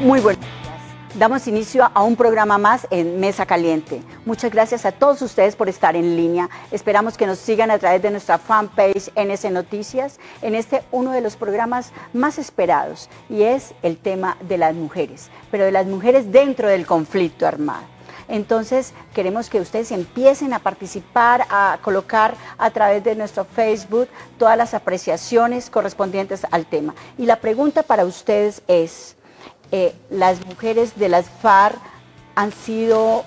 Muy buenos días. Damos inicio a un programa más en Mesa Caliente. Muchas gracias a todos ustedes por estar en línea. Esperamos que nos sigan a través de nuestra fanpage NS Noticias en uno de los programas más esperados, y es el tema de las mujeres, pero de las mujeres dentro del conflicto armado. Entonces queremos que ustedes empiecen a participar, a colocar a través de nuestro Facebook todas las apreciaciones correspondientes al tema. Y la pregunta para ustedes es: ¿las mujeres de las FARC han sido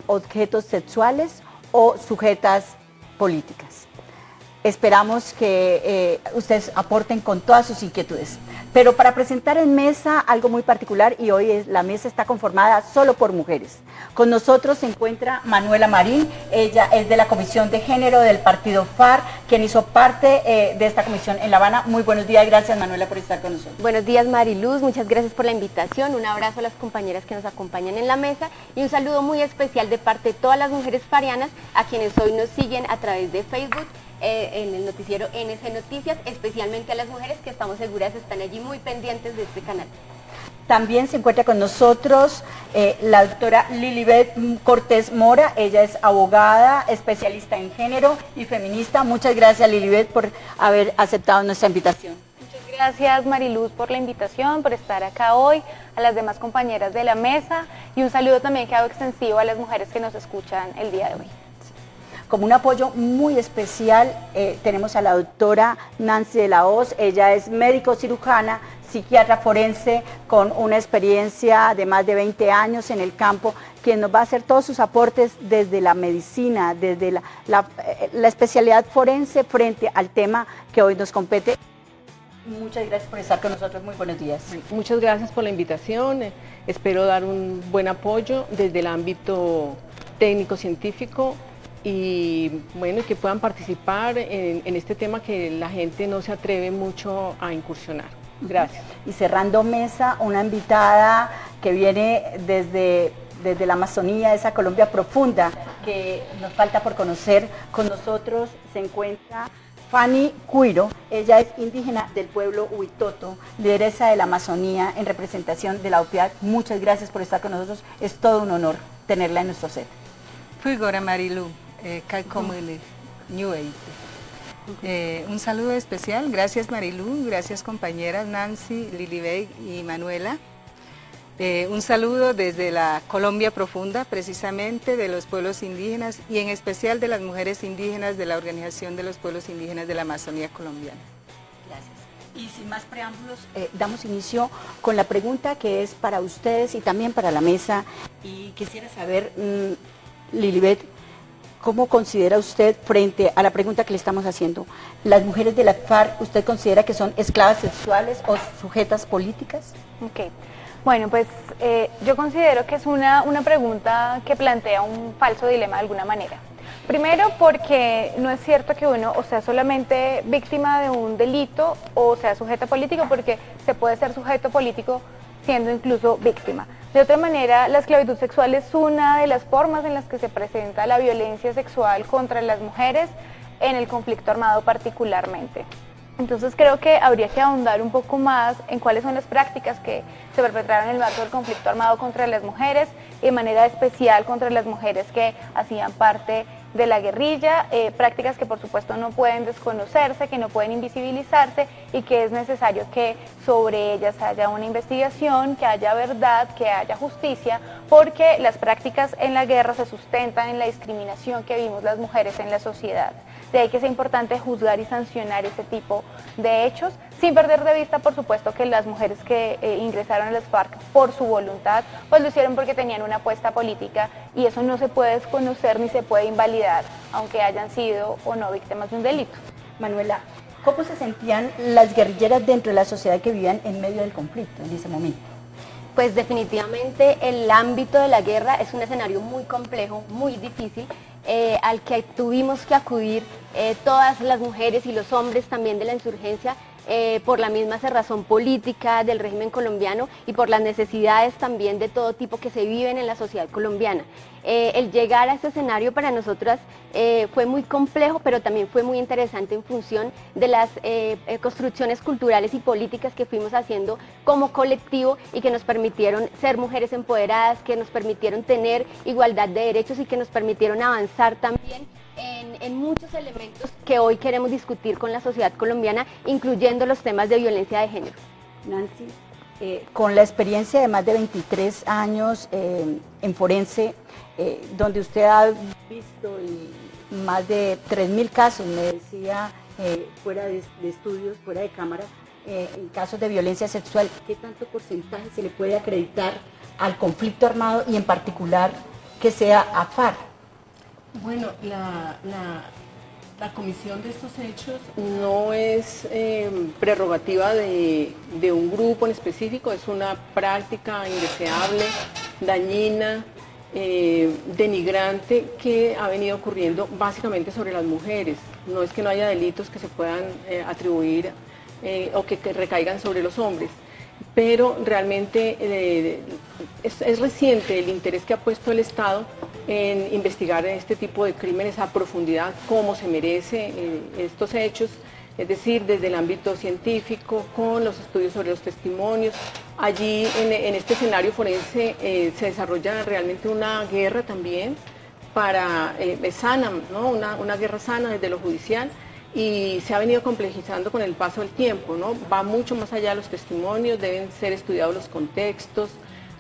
objetos sexuales o sujetas políticas? Esperamos que ustedes aporten con todas sus inquietudes. Pero para presentar en mesa algo muy particular, y hoy la mesa está conformada solo por mujeres. Con nosotros se encuentra Manuela Marín, ella es de la Comisión de Género del Partido FARC, quien hizo parte de esta comisión en La Habana. Muy buenos días, gracias Manuela por estar con nosotros. Buenos días Mariluz, muchas gracias por la invitación, un abrazo a las compañeras que nos acompañan en la mesa y un saludo muy especial de parte de todas las mujeres farianas a quienes hoy nos siguen a través de Facebook, en el noticiero NS Noticias, especialmente a las mujeres que estamos seguras están allí muy pendientes de este canal. También se encuentra con nosotros la doctora Lilibet Cortés Mora. Ella es abogada, especialista en género y feminista. Muchas gracias Lilibet por haber aceptado nuestra invitación. Muchas gracias Mariluz por la invitación, por estar acá hoy, a las demás compañeras de la mesa, y un saludo también que hago extensivo a las mujeres que nos escuchan el día de hoy. Como un apoyo muy especial tenemos a la doctora Nancy de la Hoz. Ella es médico cirujana, psiquiatra forense con una experiencia de más de 20 años en el campo, quien nos va a hacer todos sus aportes desde la medicina, desde la especialidad forense frente al tema que hoy nos compete. Muchas gracias por estar con nosotros, muy buenos días. Muchas gracias por la invitación, espero dar un buen apoyo desde el ámbito técnico-científico y bueno, que puedan participar en este tema que la gente no se atreve mucho a incursionar. Gracias. Y cerrando mesa, una invitada que viene desde la Amazonía, esa Colombia profunda que nos falta por conocer. Con nosotros se encuentra Fanny Cuiro. Ella es indígena del pueblo Huitoto, lideresa de la Amazonía en representación de la OPIAC. Muchas gracias por estar con nosotros, es todo un honor tenerla en nuestro set. Fuigora Marilu, un saludo especial, gracias Marilu, gracias compañeras Nancy, Lilibet y Manuela. Un saludo desde la Colombia profunda, precisamente de los pueblos indígenas y en especial de las mujeres indígenas de la Organización de los Pueblos Indígenas de la Amazonía Colombiana. Gracias. Y sin más preámbulos, damos inicio con la pregunta que es para ustedes y también para la mesa. Y quisiera saber, Lilibet, ¿cómo considera usted, frente a la pregunta que le estamos haciendo, las mujeres de la FARC, usted considera que son esclavas sexuales o sujetas políticas? Ok, bueno, pues yo considero que es una pregunta que plantea un falso dilema de alguna manera. Primero, porque no es cierto que uno o sea solamente víctima de un delito o sea sujeto político, porque se puede ser sujeto político siendo incluso víctima. De otra manera, la esclavitud sexual es una de las formas en las que se presenta la violencia sexual contra las mujeres en el conflicto armado particularmente. Entonces creo que habría que ahondar un poco más en cuáles son las prácticas que se perpetraron en el marco del conflicto armado contra las mujeres, y de manera especial contra las mujeres que hacían parte de la guerrilla, prácticas que por supuesto no pueden desconocerse, que no pueden invisibilizarse y que es necesario que sobre ellas haya una investigación, que haya verdad, que haya justicia, porque las prácticas en la guerra se sustentan en la discriminación que vimos las mujeres en la sociedad. De ahí que sea importante juzgar y sancionar ese tipo de hechos, sin perder de vista, por supuesto, que las mujeres que ingresaron a las FARC por su voluntad, pues lo hicieron porque tenían una apuesta política, y eso no se puede desconocer ni se puede invalidar, aunque hayan sido o no víctimas de un delito. Manuela, ¿cómo se sentían las guerrilleras dentro de la sociedad que vivían en medio del conflicto en ese momento? Pues definitivamente el ámbito de la guerra es un escenario muy complejo, muy difícil, al que tuvimos que acudir todas las mujeres y los hombres también de la insurgencia por la misma cerrazón política del régimen colombiano y por las necesidades también de todo tipo que se viven en la sociedad colombiana. El llegar a este escenario para nosotras fue muy complejo, pero también fue muy interesante en función de las construcciones culturales y políticas que fuimos haciendo como colectivo y que nos permitieron ser mujeres empoderadas, que nos permitieron tener igualdad de derechos y que nos permitieron avanzar también en muchos elementos que hoy queremos discutir con la sociedad colombiana, incluyendo los temas de violencia de género. Nancy, con la experiencia de más de 23 años en forense, donde usted ha visto más de 3.000 casos, me decía, fuera de estudios, fuera de cámara, en casos de violencia sexual, ¿qué tanto porcentaje se le puede acreditar al conflicto armado y en particular que sea a FARC? Bueno, la comisión de estos hechos no es prerrogativa de un grupo en específico, es una práctica indeseable, dañina, denigrante que ha venido ocurriendo básicamente sobre las mujeres. No es que no haya delitos que se puedan atribuir o que recaigan sobre los hombres, pero realmente es reciente el interés que ha puesto el Estado en investigar este tipo de crímenes a profundidad, como se merece estos hechos, es decir, desde el ámbito científico, con los estudios sobre los testimonios. Allí en este escenario forense se desarrolla realmente una guerra también sana, ¿no? Una guerra sana desde lo judicial, y se ha venido complejizando con el paso del tiempo, ¿no? Va mucho más allá de los testimonios, deben ser estudiados los contextos.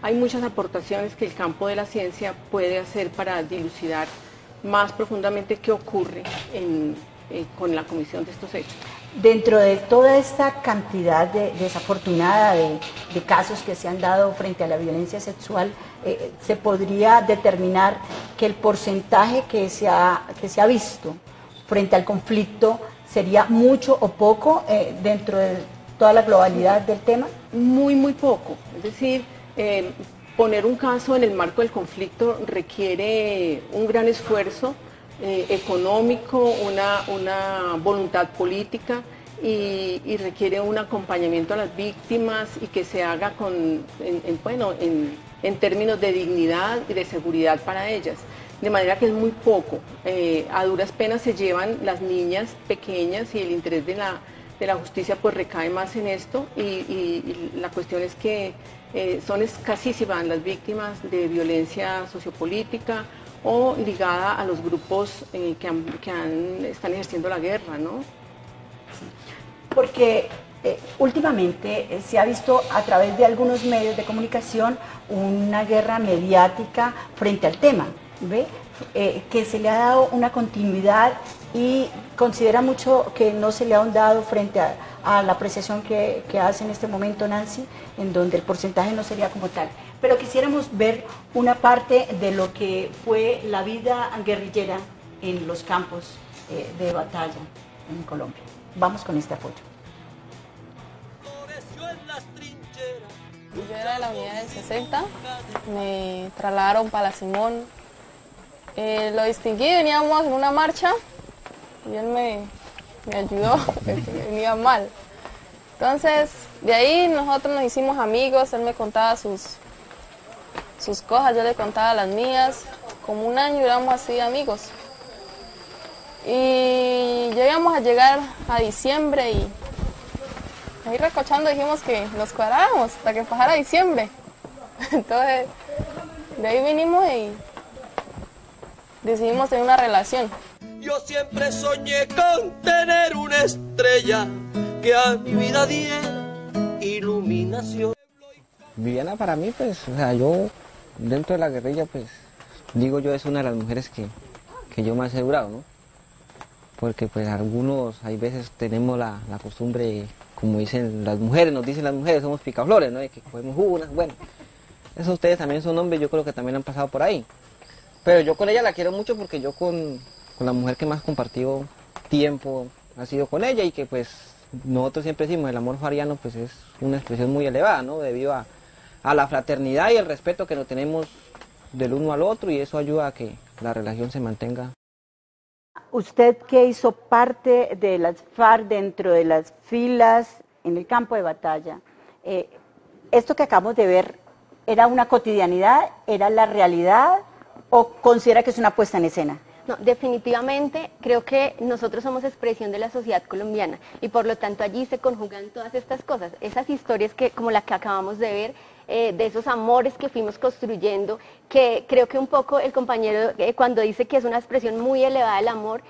Hay muchas aportaciones que el campo de la ciencia puede hacer para dilucidar más profundamente qué ocurre con la comisión de estos hechos. Dentro de toda esta cantidad desafortunada de casos que se han dado frente a la violencia sexual, ¿se podría determinar que el porcentaje que se ha visto frente al conflicto sería mucho o poco dentro de toda la globalidad del tema? Muy, muy poco. Es decir, poner un caso en el marco del conflicto requiere un gran esfuerzo económico, una voluntad política y requiere un acompañamiento a las víctimas y que se haga en términos de dignidad y de seguridad para ellas. De manera que es muy poco. A duras penas se llevan las niñas pequeñas y el interés de la justicia pues recae más en esto y la cuestión es que son escasísimas las víctimas de violencia sociopolítica o ligada a los grupos que están ejerciendo la guerra, ¿no? Porque últimamente se ha visto a través de algunos medios de comunicación una guerra mediática frente al tema, ¿ve? Que se le ha dado una continuidad y considera mucho que no se le ha ahondado frente a la apreciación que hace en este momento Nancy, en donde el porcentaje no sería como tal. Pero quisiéramos ver una parte de lo que fue la vida guerrillera en los campos de batalla en Colombia. Vamos con este apoyo. Yo era de la unidad del 60, me trasladaron para La Simón. Lo distinguí, veníamos en una marcha y él me ayudó, venía mal. Entonces, de ahí nosotros nos hicimos amigos, él me contaba sus cosas, yo le contaba las mías. Como un año éramos así amigos. Y llegamos a llegar a diciembre y ahí recochando dijimos que nos cuadrábamos hasta que pasara diciembre. Entonces, de ahí vinimos y decidimos tener una relación. Yo siempre soñé con tener una estrella que a mi vida diera iluminación. Viviana para mí, pues, o sea, yo dentro de la guerrilla, pues, digo yo, es una de las mujeres que yo más he durado, ¿no? Porque pues algunos, hay veces tenemos la costumbre, como dicen las mujeres, nos dicen las mujeres, somos picaflores, ¿no? De que cogemos unas, bueno, eso ustedes también son hombres, yo creo que también han pasado por ahí. Pero yo con ella la quiero mucho porque yo con la mujer que más compartido tiempo ha sido con ella y que pues nosotros siempre decimos el amor fariano pues es una expresión muy elevada, ¿no? Debido a la fraternidad y el respeto que nos tenemos del uno al otro y eso ayuda a que la relación se mantenga Usted que hizo parte de las FARC dentro de las filas en el campo de batalla, esto que acabamos de ver, ¿era una cotidianidad? ¿Era la realidad? ¿O considera que es una puesta en escena? No, definitivamente creo que nosotros somos expresión de la sociedad colombiana y por lo tanto allí se conjugan todas estas cosas, esas historias que, como la que acabamos de ver, de esos amores que fuimos construyendo, que creo que un poco el compañero cuando dice que es una expresión muy elevada del amor,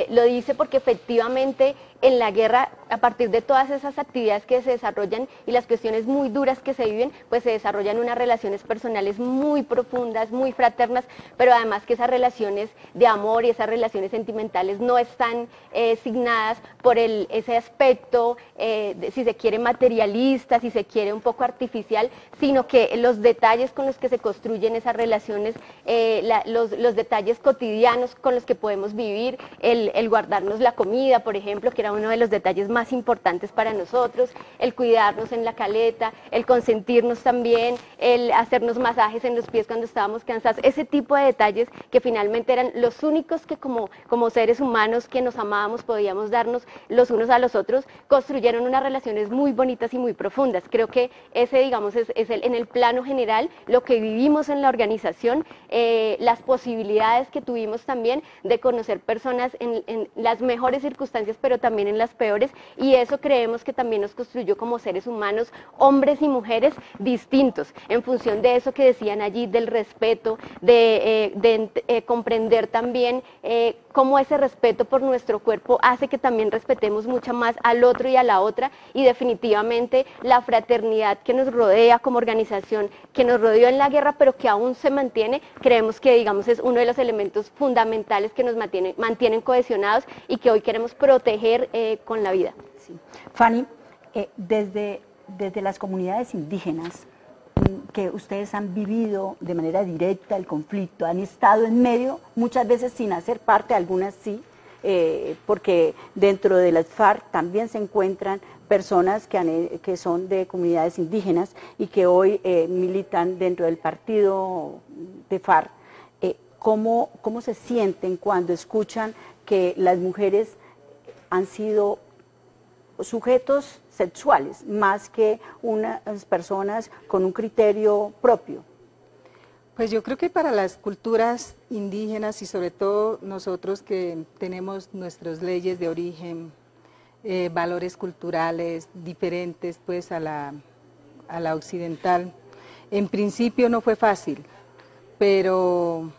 lo dice porque efectivamente en la guerra, a partir de todas esas actividades que se desarrollan y las cuestiones muy duras que se viven, pues se desarrollan unas relaciones personales muy profundas, muy fraternas, pero además que esas relaciones de amor y esas relaciones sentimentales no están signadas por ese aspecto, si se quiere materialista, si se quiere un poco artificial, sino que los detalles con los que se construyen esas relaciones, los detalles cotidianos con los que podemos vivir, el guardarnos la comida, por ejemplo, que era uno de los detalles más importantes para nosotros, el cuidarnos en la caleta, el consentirnos también, el hacernos masajes en los pies cuando estábamos cansados, ese tipo de detalles que finalmente eran los únicos que como seres humanos que nos amábamos podíamos darnos los unos a los otros, construyeron unas relaciones muy bonitas y muy profundas. Creo que ese, digamos, es en el plano general lo que vivimos en la organización, las posibilidades que tuvimos también de conocer personas en las mejores circunstancias, pero también en las peores, y eso creemos que también nos construyó como seres humanos, hombres y mujeres distintos, en función de eso que decían allí, del respeto, de comprender también cómo ese respeto por nuestro cuerpo hace que también respetemos mucho más al otro y a la otra, y definitivamente la fraternidad que nos rodea como organización, que nos rodeó en la guerra, pero que aún se mantiene, creemos que, digamos, es uno de los elementos fundamentales que nos mantienen cohesionados y que hoy queremos proteger con la vida. Sí. Fanny, desde las comunidades indígenas que ustedes han vivido de manera directa el conflicto, han estado en medio, muchas veces sin hacer parte, algunas sí, porque dentro de las FARC también se encuentran personas que son de comunidades indígenas y que hoy militan dentro del partido de FARC. ¿Cómo se sienten cuando escuchan que las mujeres han sido sujetos sexuales más que unas personas con un criterio propio? Pues yo creo que para las culturas indígenas y sobre todo nosotros que tenemos nuestras leyes de origen, valores culturales diferentes pues a la occidental, en principio no fue fácil, pero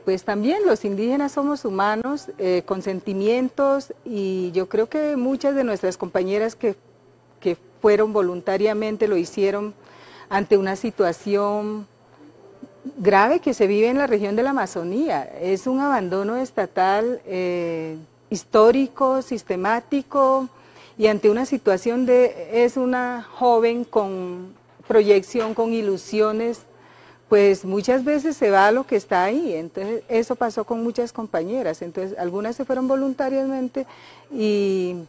pues también los indígenas somos humanos con sentimientos, y yo creo que muchas de nuestras compañeras que fueron voluntariamente lo hicieron ante una situación grave que se vive en la región de la Amazonía. Es un abandono estatal histórico, sistemático, y ante una situación es una joven con proyección, con ilusiones, pues muchas veces se va a lo que está ahí. Entonces eso pasó con muchas compañeras, entonces algunas se fueron voluntariamente y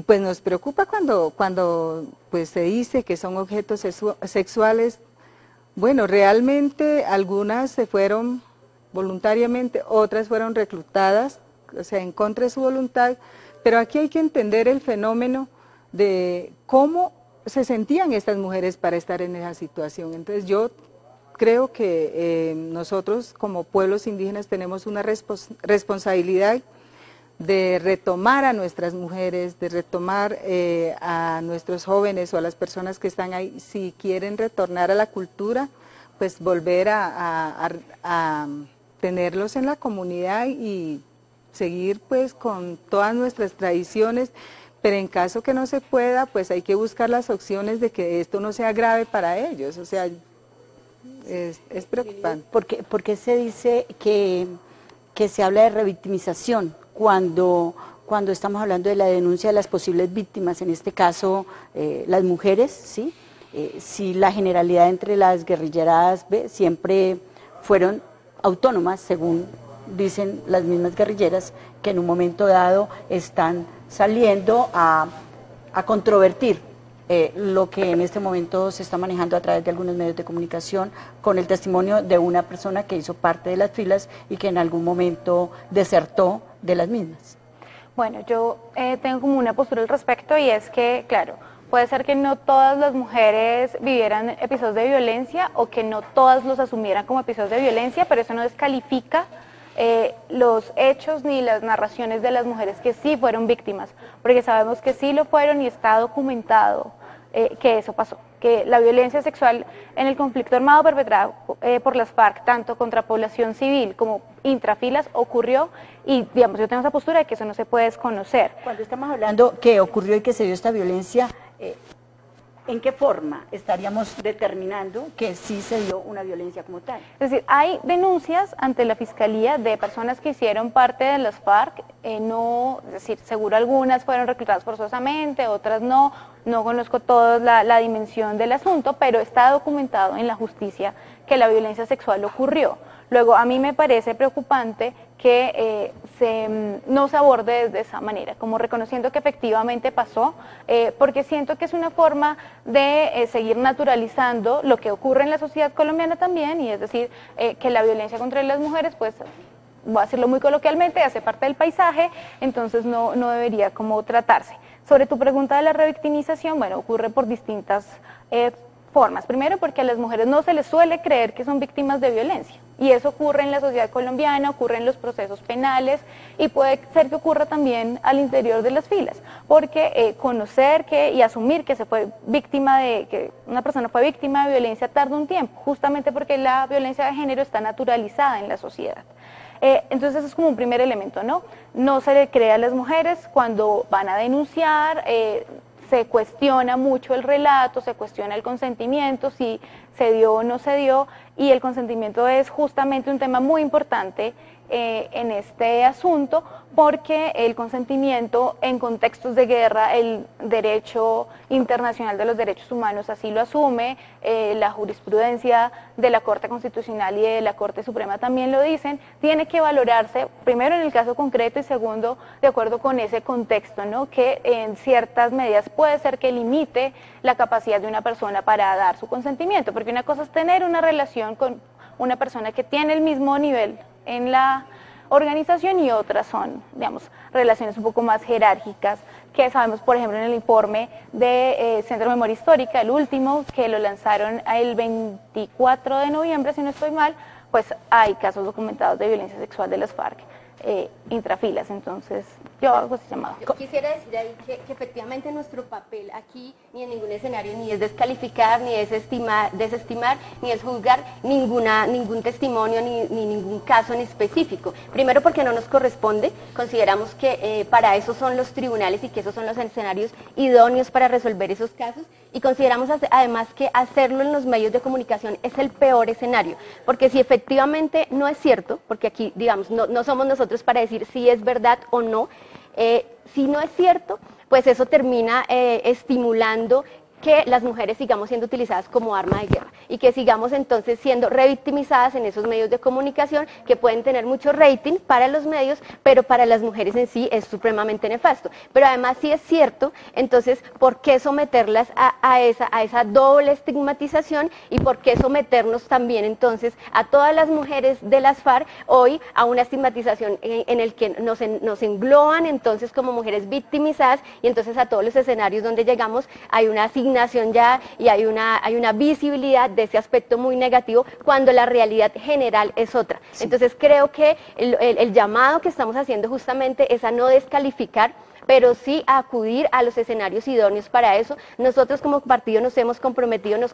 pues nos preocupa cuando pues se dice que son objetos sexuales. Bueno, realmente algunas se fueron voluntariamente, otras fueron reclutadas, o sea, en contra de su voluntad, pero aquí hay que entender el fenómeno de cómo se sentían estas mujeres para estar en esa situación. Entonces yo creo que nosotros como pueblos indígenas tenemos una responsabilidad de retomar a nuestras mujeres, de retomar a nuestros jóvenes o a las personas que están ahí, si quieren retornar a la cultura, pues volver a tenerlos en la comunidad y seguir pues con todas nuestras tradiciones, pero en caso que no se pueda, pues hay que buscar las opciones de que esto no sea grave para ellos, o sea, es preocupante. ¿Por qué se dice que se habla de revictimización cuando estamos hablando de la denuncia de las posibles víctimas, en este caso las mujeres, ¿sí? Si la generalidad entre las guerrilleradas siempre fueron autónomas, según dicen las mismas guerrilleras, que en un momento dado están saliendo a controvertir lo que en este momento se está manejando a través de algunos medios de comunicación, con el testimonio de una persona que hizo parte de las filas y que en algún momento desertó de las mismas? Bueno, yo tengo como una postura al respecto y es que, claro, puede ser que no todas las mujeres vivieran episodios de violencia o que no todas los asumieran como episodios de violencia, pero eso no descalifica los hechos ni las narraciones de las mujeres que sí fueron víctimas, porque sabemos que sí lo fueron y está documentado que eso pasó, que la violencia sexual en el conflicto armado perpetrado por las FARC, tanto contra población civil como intrafilas, ocurrió y, digamos, yo tengo esa postura de que eso no se puede desconocer. Cuando estamos hablando que ocurrió y que se dio esta violencia, ¿en qué forma estaríamos determinando que sí se dio una violencia como tal? Es decir, hay denuncias ante la Fiscalía de personas que hicieron parte de las FARC, es decir, seguro algunas fueron reclutadas forzosamente, otras no conozco toda la dimensión del asunto, pero está documentado en la justicia que la violencia sexual ocurrió. Luego, a mí me parece preocupante que no se aborde de esa manera, como reconociendo que efectivamente pasó, porque siento que es una forma de seguir naturalizando lo que ocurre en la sociedad colombiana también, y es decir, que la violencia contra las mujeres, pues, voy a decirlo muy coloquialmente, hace parte del paisaje, entonces no debería como tratarse. Sobre tu pregunta de la revictimización, bueno, ocurre por distintas formas. Primero, porque a las mujeres no se les suele creer que son víctimas de violencia, y eso ocurre en la sociedad colombiana, ocurre en los procesos penales, y puede ser que ocurra también al interior de las filas, porque conocer y asumir que se fue víctima que una persona fue víctima de violencia tarda un tiempo, justamente porque la violencia de género está naturalizada en la sociedad. Entonces eso es como un primer elemento, ¿no? No se le cree a las mujeres cuando van a denunciar, se cuestiona mucho el relato, se cuestiona el consentimiento, si se dio o no se dio, y el consentimiento es justamente un tema muy importante en este asunto, porque el consentimiento en contextos de guerra, el derecho internacional de los derechos humanos así lo asume, la jurisprudencia de la Corte Constitucional y de la Corte Suprema también lo dicen, tiene que valorarse primero en el caso concreto y segundo de acuerdo con ese contexto, ¿no? Que en ciertas medidas puede ser que limite la capacidad de una persona para dar su consentimiento, porque una cosa es tener una relación con una persona que tiene el mismo nivel en la organización y otras son, digamos, relaciones un poco más jerárquicas, que sabemos, por ejemplo, en el informe de Centro de Memoria Histórica, el último, que lo lanzaron el 24 de noviembre, si no estoy mal, pues hay casos documentados de violencia sexual de las FARC intrafilas, entonces yo hago ese llamado. Yo quisiera decir ahí que efectivamente nuestro papel aquí ni en ningún escenario ni es descalificar, ni es desestimar, ni es juzgar ningún testimonio ni ningún caso en específico. Primero porque no nos corresponde, consideramos que para eso son los tribunales y que esos son los escenarios idóneos para resolver esos casos, y consideramos además que hacerlo en los medios de comunicación es el peor escenario, porque si efectivamente no es cierto, porque aquí digamos no somos nosotros para decir si es verdad o no, si no es cierto, pues eso termina estimulando que las mujeres sigamos siendo utilizadas como arma de guerra y que sigamos entonces siendo revictimizadas en esos medios de comunicación que pueden tener mucho rating para los medios, pero para las mujeres en sí es supremamente nefasto. Pero además si es cierto, entonces ¿por qué someterlas a esa doble estigmatización y por qué someternos también entonces a todas las mujeres de las FARC hoy a una estigmatización en el que nos engloban entonces como mujeres victimizadas, y entonces a todos los escenarios donde llegamos hay una asignación ya y hay una visibilidad de ese aspecto muy negativo cuando la realidad general es otra? Sí. Entonces creo que el llamado que estamos haciendo justamente es a no descalificar, pero sí a acudir a los escenarios idóneos para eso. Nosotros como partido nos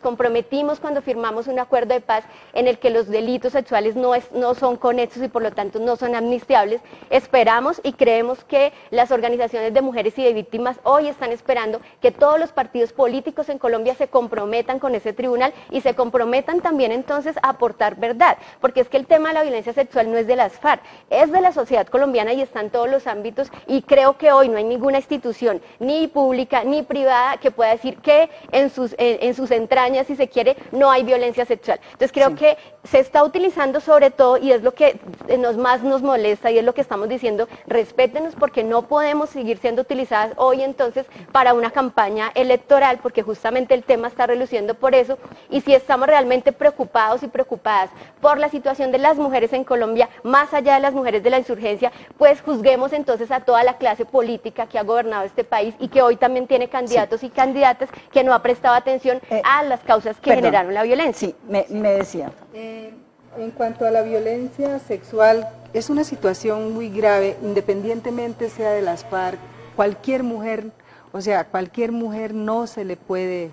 comprometimos cuando firmamos un acuerdo de paz en el que los delitos sexuales no son conexos y por lo tanto no son amnistiables. Esperamos y creemos que las organizaciones de mujeres y de víctimas hoy están esperando que todos los partidos políticos en Colombia se comprometan con ese tribunal y se comprometan también entonces a aportar verdad, porque es que el tema de la violencia sexual no es de las FARC, es de la sociedad colombiana y está en todos los ámbitos, y creo que hoy no hay ninguna institución, ni pública ni privada, que pueda decir que en sus entrañas, si se quiere, no hay violencia sexual. Entonces creo que se está utilizando sobre todo, y es lo que más nos molesta, y es lo que estamos diciendo: respétenos, porque no podemos seguir siendo utilizadas hoy entonces para una campaña electoral, porque justamente el tema está reluciendo por eso. Y si estamos realmente preocupados y preocupadas por la situación de las mujeres en Colombia, más allá de las mujeres de la insurgencia, pues juzguemos entonces a toda la clase política que ha gobernado este país y que hoy también tiene candidatos y candidatas que no ha prestado atención a las causas que generaron la violencia. Sí, me decía. En cuanto a la violencia sexual, es una situación muy grave, independientemente sea de las FARC. Cualquier mujer, o sea, cualquier mujer no se le puede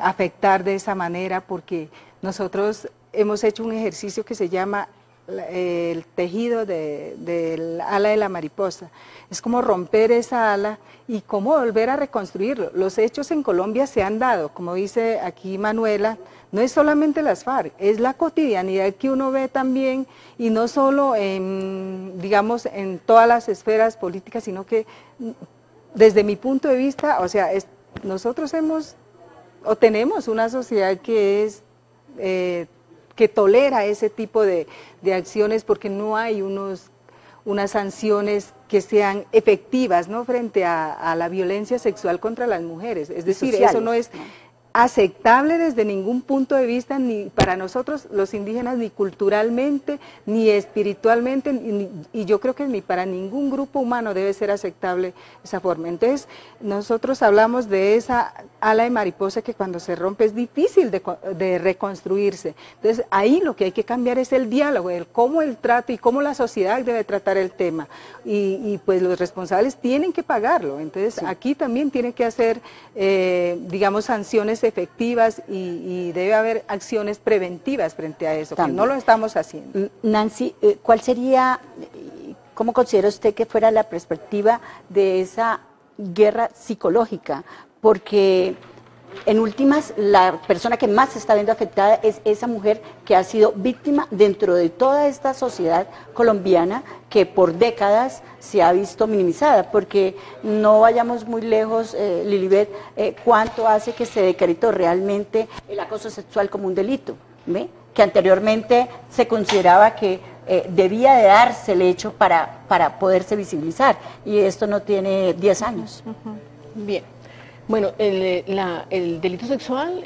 afectar de esa manera, porque nosotros hemos hecho un ejercicio que se llama el tejido del ala de la mariposa. Es como romper esa ala y cómo volver a reconstruirlo. Los hechos en Colombia se han dado, como dice aquí Manuela, no es solamente las FARC, es la cotidianidad que uno ve también, y no solo digamos, en todas las esferas políticas, sino que desde mi punto de vista, o sea, nosotros tenemos una sociedad que es que tolera ese tipo de acciones, porque no hay unas sanciones que sean efectivas, ¿no?, frente a la violencia sexual contra las mujeres. Es decir, sociales, eso no es aceptable desde ningún punto de vista, ni para nosotros los indígenas, ni culturalmente, ni espiritualmente, y yo creo que ni para ningún grupo humano debe ser aceptable esa forma. Entonces, nosotros hablamos de esa ala de mariposa que cuando se rompe es difícil de reconstruirse. Entonces, ahí lo que hay que cambiar es el diálogo, el cómo el trato y cómo la sociedad debe tratar el tema, y pues los responsables tienen que pagarlo. Entonces, aquí también tienen que hacer, digamos, sanciones efectivas, y debe haber acciones preventivas frente a eso, también, que no lo estamos haciendo. Nancy, ¿cuál sería, cómo considera usted que fuera la perspectiva de esa guerra psicológica? Porque en últimas, la persona que más se está viendo afectada es esa mujer que ha sido víctima dentro de toda esta sociedad colombiana que por décadas se ha visto minimizada, porque no vayamos muy lejos, Lilibet, ¿cuánto hace que se decretó realmente el acoso sexual como un delito? ¿Ve? Que anteriormente se consideraba que debía de darse el hecho para poderse visibilizar, y esto no tiene 10 años. Bien. Bueno, el delito sexual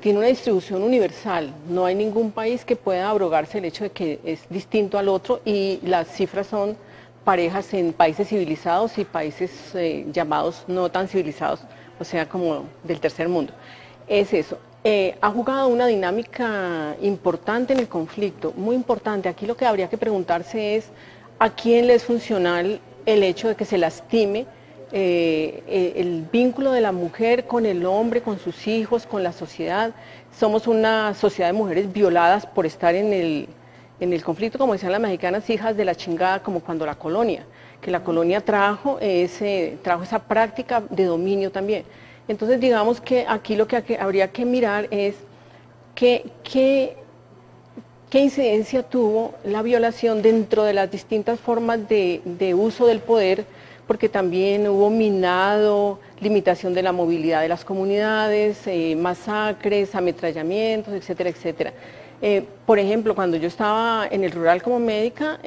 tiene una distribución universal. No hay ningún país que pueda abrogarse el hecho de que es distinto al otro, y las cifras son parejas en países civilizados y países llamados no tan civilizados, o sea, como del tercer mundo. Es eso. Ha jugado una dinámica importante en el conflicto, muy importante. Aquí lo que habría que preguntarse es a quién le es funcional el hecho de que se lastime el vínculo de la mujer con el hombre, con sus hijos, con la sociedad. Somos una sociedad de mujeres violadas por estar en el conflicto, como decían las mexicanas, hijas de la chingada, como cuando la colonia, que la colonia trajo esa práctica de dominio también. Entonces, digamos que aquí lo que habría que mirar es qué incidencia tuvo la violación dentro de las distintas formas de uso del poder, porque también hubo minado, limitación de la movilidad de las comunidades, masacres, ametrallamientos, etcétera, etcétera. Por ejemplo, cuando yo estaba en el rural como médica,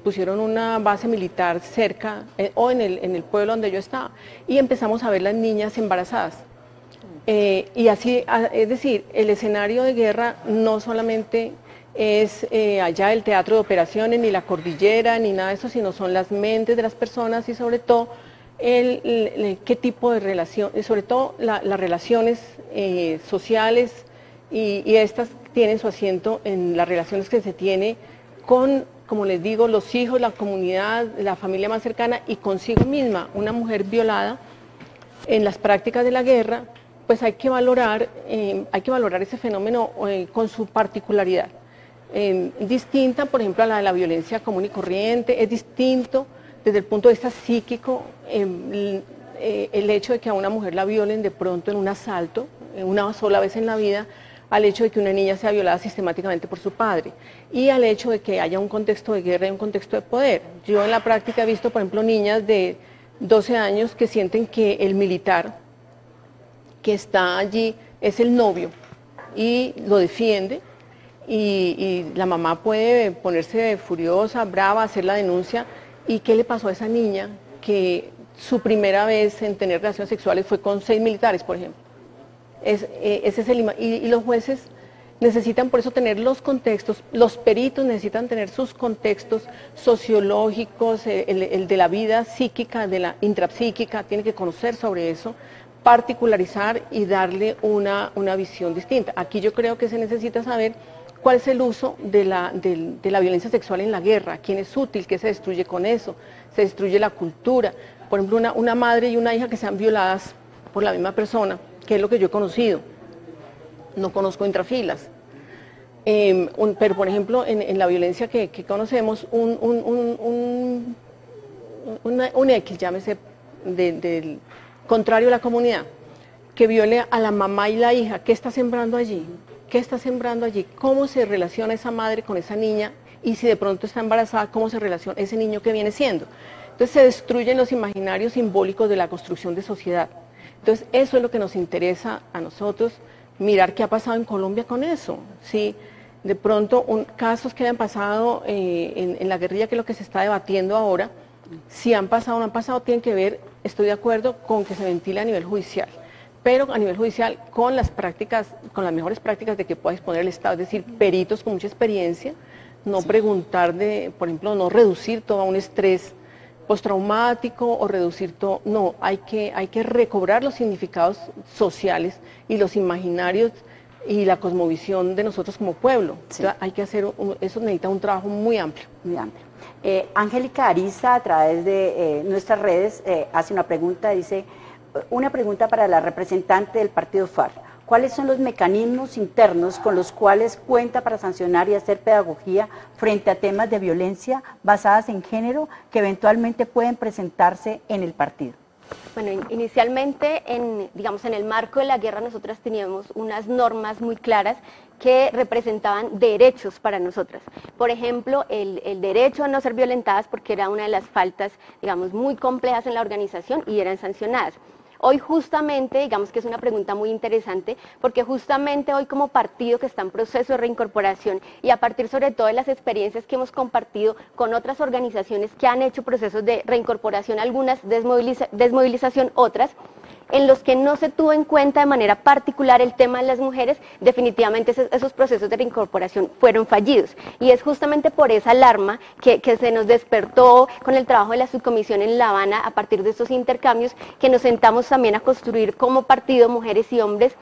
pusieron una base militar cerca, o en el pueblo donde yo estaba, y empezamos a ver las niñas embarazadas. Y así, es decir, el escenario de guerra no solamente es allá el teatro de operaciones, ni la cordillera, ni nada de eso, sino son las mentes de las personas, y sobre todo qué tipo de relación, sobre todo las relaciones sociales, y estas tienen su asiento en las relaciones que se tiene con, como les digo, los hijos, la comunidad, la familia más cercana, y consigo misma. Una mujer violada en las prácticas de la guerra, pues hay que valorar ese fenómeno con su particularidad. Distinta, por ejemplo, a la de la violencia común y corriente. Es distinto desde el punto de vista psíquico el hecho de que a una mujer la violen de pronto en un asalto, una sola vez en la vida, al hecho de que una niña sea violada sistemáticamente por su padre, y al hecho de que haya un contexto de guerra y un contexto de poder. Yo en la práctica he visto, por ejemplo, niñas de 12 años que sienten que el militar que está allí es el novio y lo defiende, y la mamá puede ponerse furiosa, brava, hacer la denuncia. ¿Y qué le pasó a esa niña que su primera vez en tener relaciones sexuales fue con 6 militares, por ejemplo? Ese es y los jueces necesitan por eso tener los contextos, los peritos necesitan tener sus contextos sociológicos, el de la vida psíquica, de la intrapsíquica, tienen que conocer sobre eso, particularizar y darle una visión distinta. Aquí yo creo que se necesita saber cuál es el uso de la violencia sexual en la guerra, quién es útil, qué se destruye con eso, se destruye la cultura. Por ejemplo, una madre y una hija que sean violadas por la misma persona, que es lo que yo he conocido, no conozco intrafilas. Pero por ejemplo, en la violencia que conocemos, un X, llámese, del contrario a la comunidad, que viole a la mamá y la hija, ¿qué está sembrando allí? ¿Qué está sembrando allí? ¿Cómo se relaciona esa madre con esa niña? Y si de pronto está embarazada, ¿cómo se relaciona ese niño que viene siendo? Entonces se destruyen los imaginarios simbólicos de la construcción de sociedad. Entonces eso es lo que nos interesa a nosotros, mirar qué ha pasado en Colombia con eso. ¿Sí? De pronto, casos que hayan pasado en la guerrilla, que es lo que se está debatiendo ahora, si han pasado o no han pasado, tienen que ver, estoy de acuerdo con que se ventile a nivel judicial, pero a nivel judicial con las prácticas, con las mejores prácticas de que pueda disponer el Estado, es decir, peritos con mucha experiencia, no preguntar por ejemplo, no reducir todo a un estrés postraumático o reducir todo, no, hay que recobrar los significados sociales y los imaginarios y la cosmovisión de nosotros como pueblo. Sí. Entonces, hay que hacer, eso necesita un trabajo muy amplio. Muy amplio. Angélica Ariza, a través de nuestras redes, hace una pregunta, dice, una pregunta para la representante del partido FARC. ¿Cuáles son los mecanismos internos con los cuales cuenta para sancionar y hacer pedagogía frente a temas de violencia basadas en género que eventualmente pueden presentarse en el partido? Bueno, inicialmente, digamos, en el marco de la guerra nosotras teníamos unas normas muy claras que representaban derechos para nosotras. Por ejemplo, el derecho a no ser violentadas, porque era una de las faltas, digamos, muy complejas en la organización y eran sancionadas. Hoy justamente, digamos que es una pregunta muy interesante, porque justamente hoy como partido que está en proceso de reincorporación y a partir sobre todo de las experiencias que hemos compartido con otras organizaciones que han hecho procesos de reincorporación, algunas desmovilización, otras, en los que no se tuvo en cuenta de manera particular el tema de las mujeres, definitivamente esos procesos de reincorporación fueron fallidos. Y es justamente por esa alarma que se nos despertó con el trabajo de la subcomisión en La Habana, a partir de estos intercambios, que nos sentamos también a construir como partido, mujeres y hombres,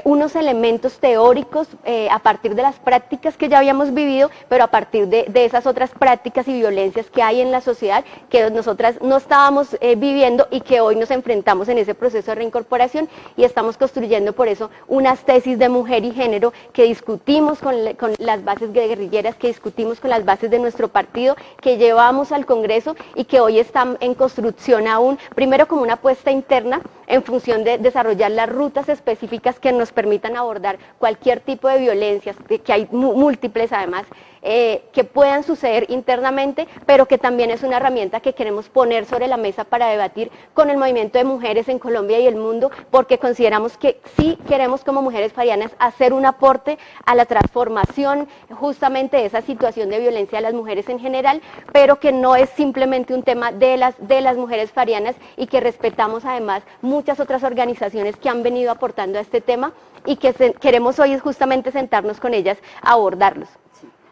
unos elementos teóricos a partir de las prácticas que ya habíamos vivido, pero a partir de esas otras prácticas y violencias que hay en la sociedad que nosotras no estábamos viviendo y que hoy nos enfrentamos en ese proceso de reincorporación, y estamos construyendo por eso unas tesis de mujer y género que discutimos con las bases guerrilleras, que discutimos con las bases de nuestro partido, que llevamos al Congreso y que hoy están en construcción aún, primero como una apuesta interna en función de desarrollar las rutas específicas que nos permitan abordar cualquier tipo de violencias, que hay múltiples además, que puedan suceder internamente, pero que también es una herramienta que queremos poner sobre la mesa para debatir con el movimiento de mujeres en Colombia y el mundo, porque consideramos que sí queremos como mujeres farianas hacer un aporte a la transformación justamente de esa situación de violencia de las mujeres en general, pero que no es simplemente un tema de las mujeres farianas, y que respetamos además muchas otras organizaciones que han venido aportando a este tema y que queremos hoy es justamente sentarnos con ellas a abordarlos.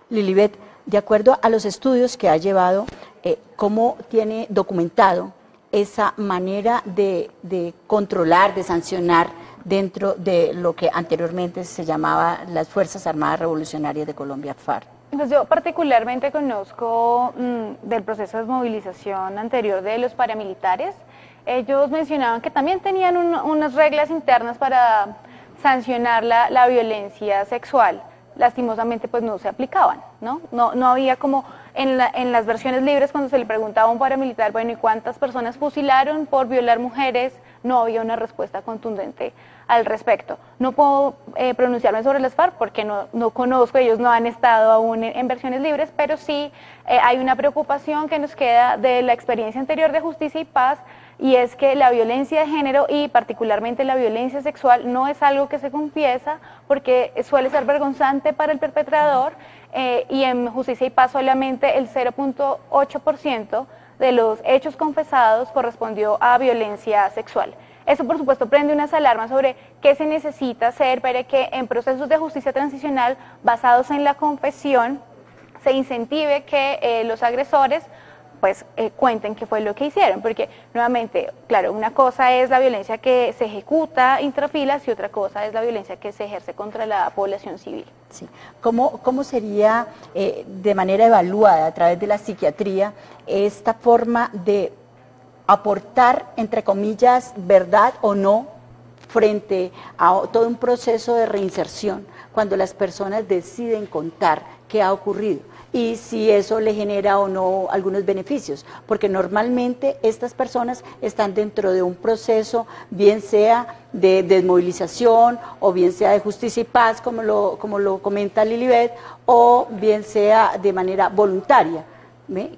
Lilibet, de acuerdo a los estudios que ha llevado, ¿cómo tiene documentado esa manera de controlar, de sancionar dentro de lo que anteriormente se llamaba las Fuerzas Armadas Revolucionarias de Colombia, FARC? Pues yo particularmente conozco del proceso de desmovilización anterior de los paramilitares. Ellos mencionaban que también tenían unas reglas internas para sancionar la violencia sexual. lastimosamente pues no se aplicaban, ¿no? No había como en las versiones libres cuando se le preguntaba a un paramilitar, bueno, ¿y cuántas personas fusilaron por violar mujeres? No había una respuesta contundente al respecto. No puedo pronunciarme sobre las FARC porque no conozco, ellos no han estado aún en versiones libres, pero sí hay una preocupación que nos queda de la experiencia anterior de Justicia y Paz, y es que la violencia de género y particularmente la violencia sexual no es algo que se confiesa porque suele ser vergonzante para el perpetrador, y en Justicia y Paz solamente el 0.8% de los hechos confesados correspondió a violencia sexual. Eso, por supuesto, prende unas alarmas sobre qué se necesita hacer para que en procesos de justicia transicional basados en la confesión se incentive que los agresores pues cuenten qué fue lo que hicieron, porque nuevamente, claro, una cosa es la violencia que se ejecuta intrafilas y otra cosa es la violencia que se ejerce contra la población civil. Sí. ¿Cómo sería de manera evaluada a través de la psiquiatría esta forma de aportar, entre comillas, verdad o no frente a todo un proceso de reinserción cuando las personas deciden contar qué ha ocurrido y si eso le genera o no algunos beneficios? Porque normalmente estas personas están dentro de un proceso, bien sea de desmovilización o bien sea de Justicia y Paz, como lo comenta Lilibet, o bien sea de manera voluntaria,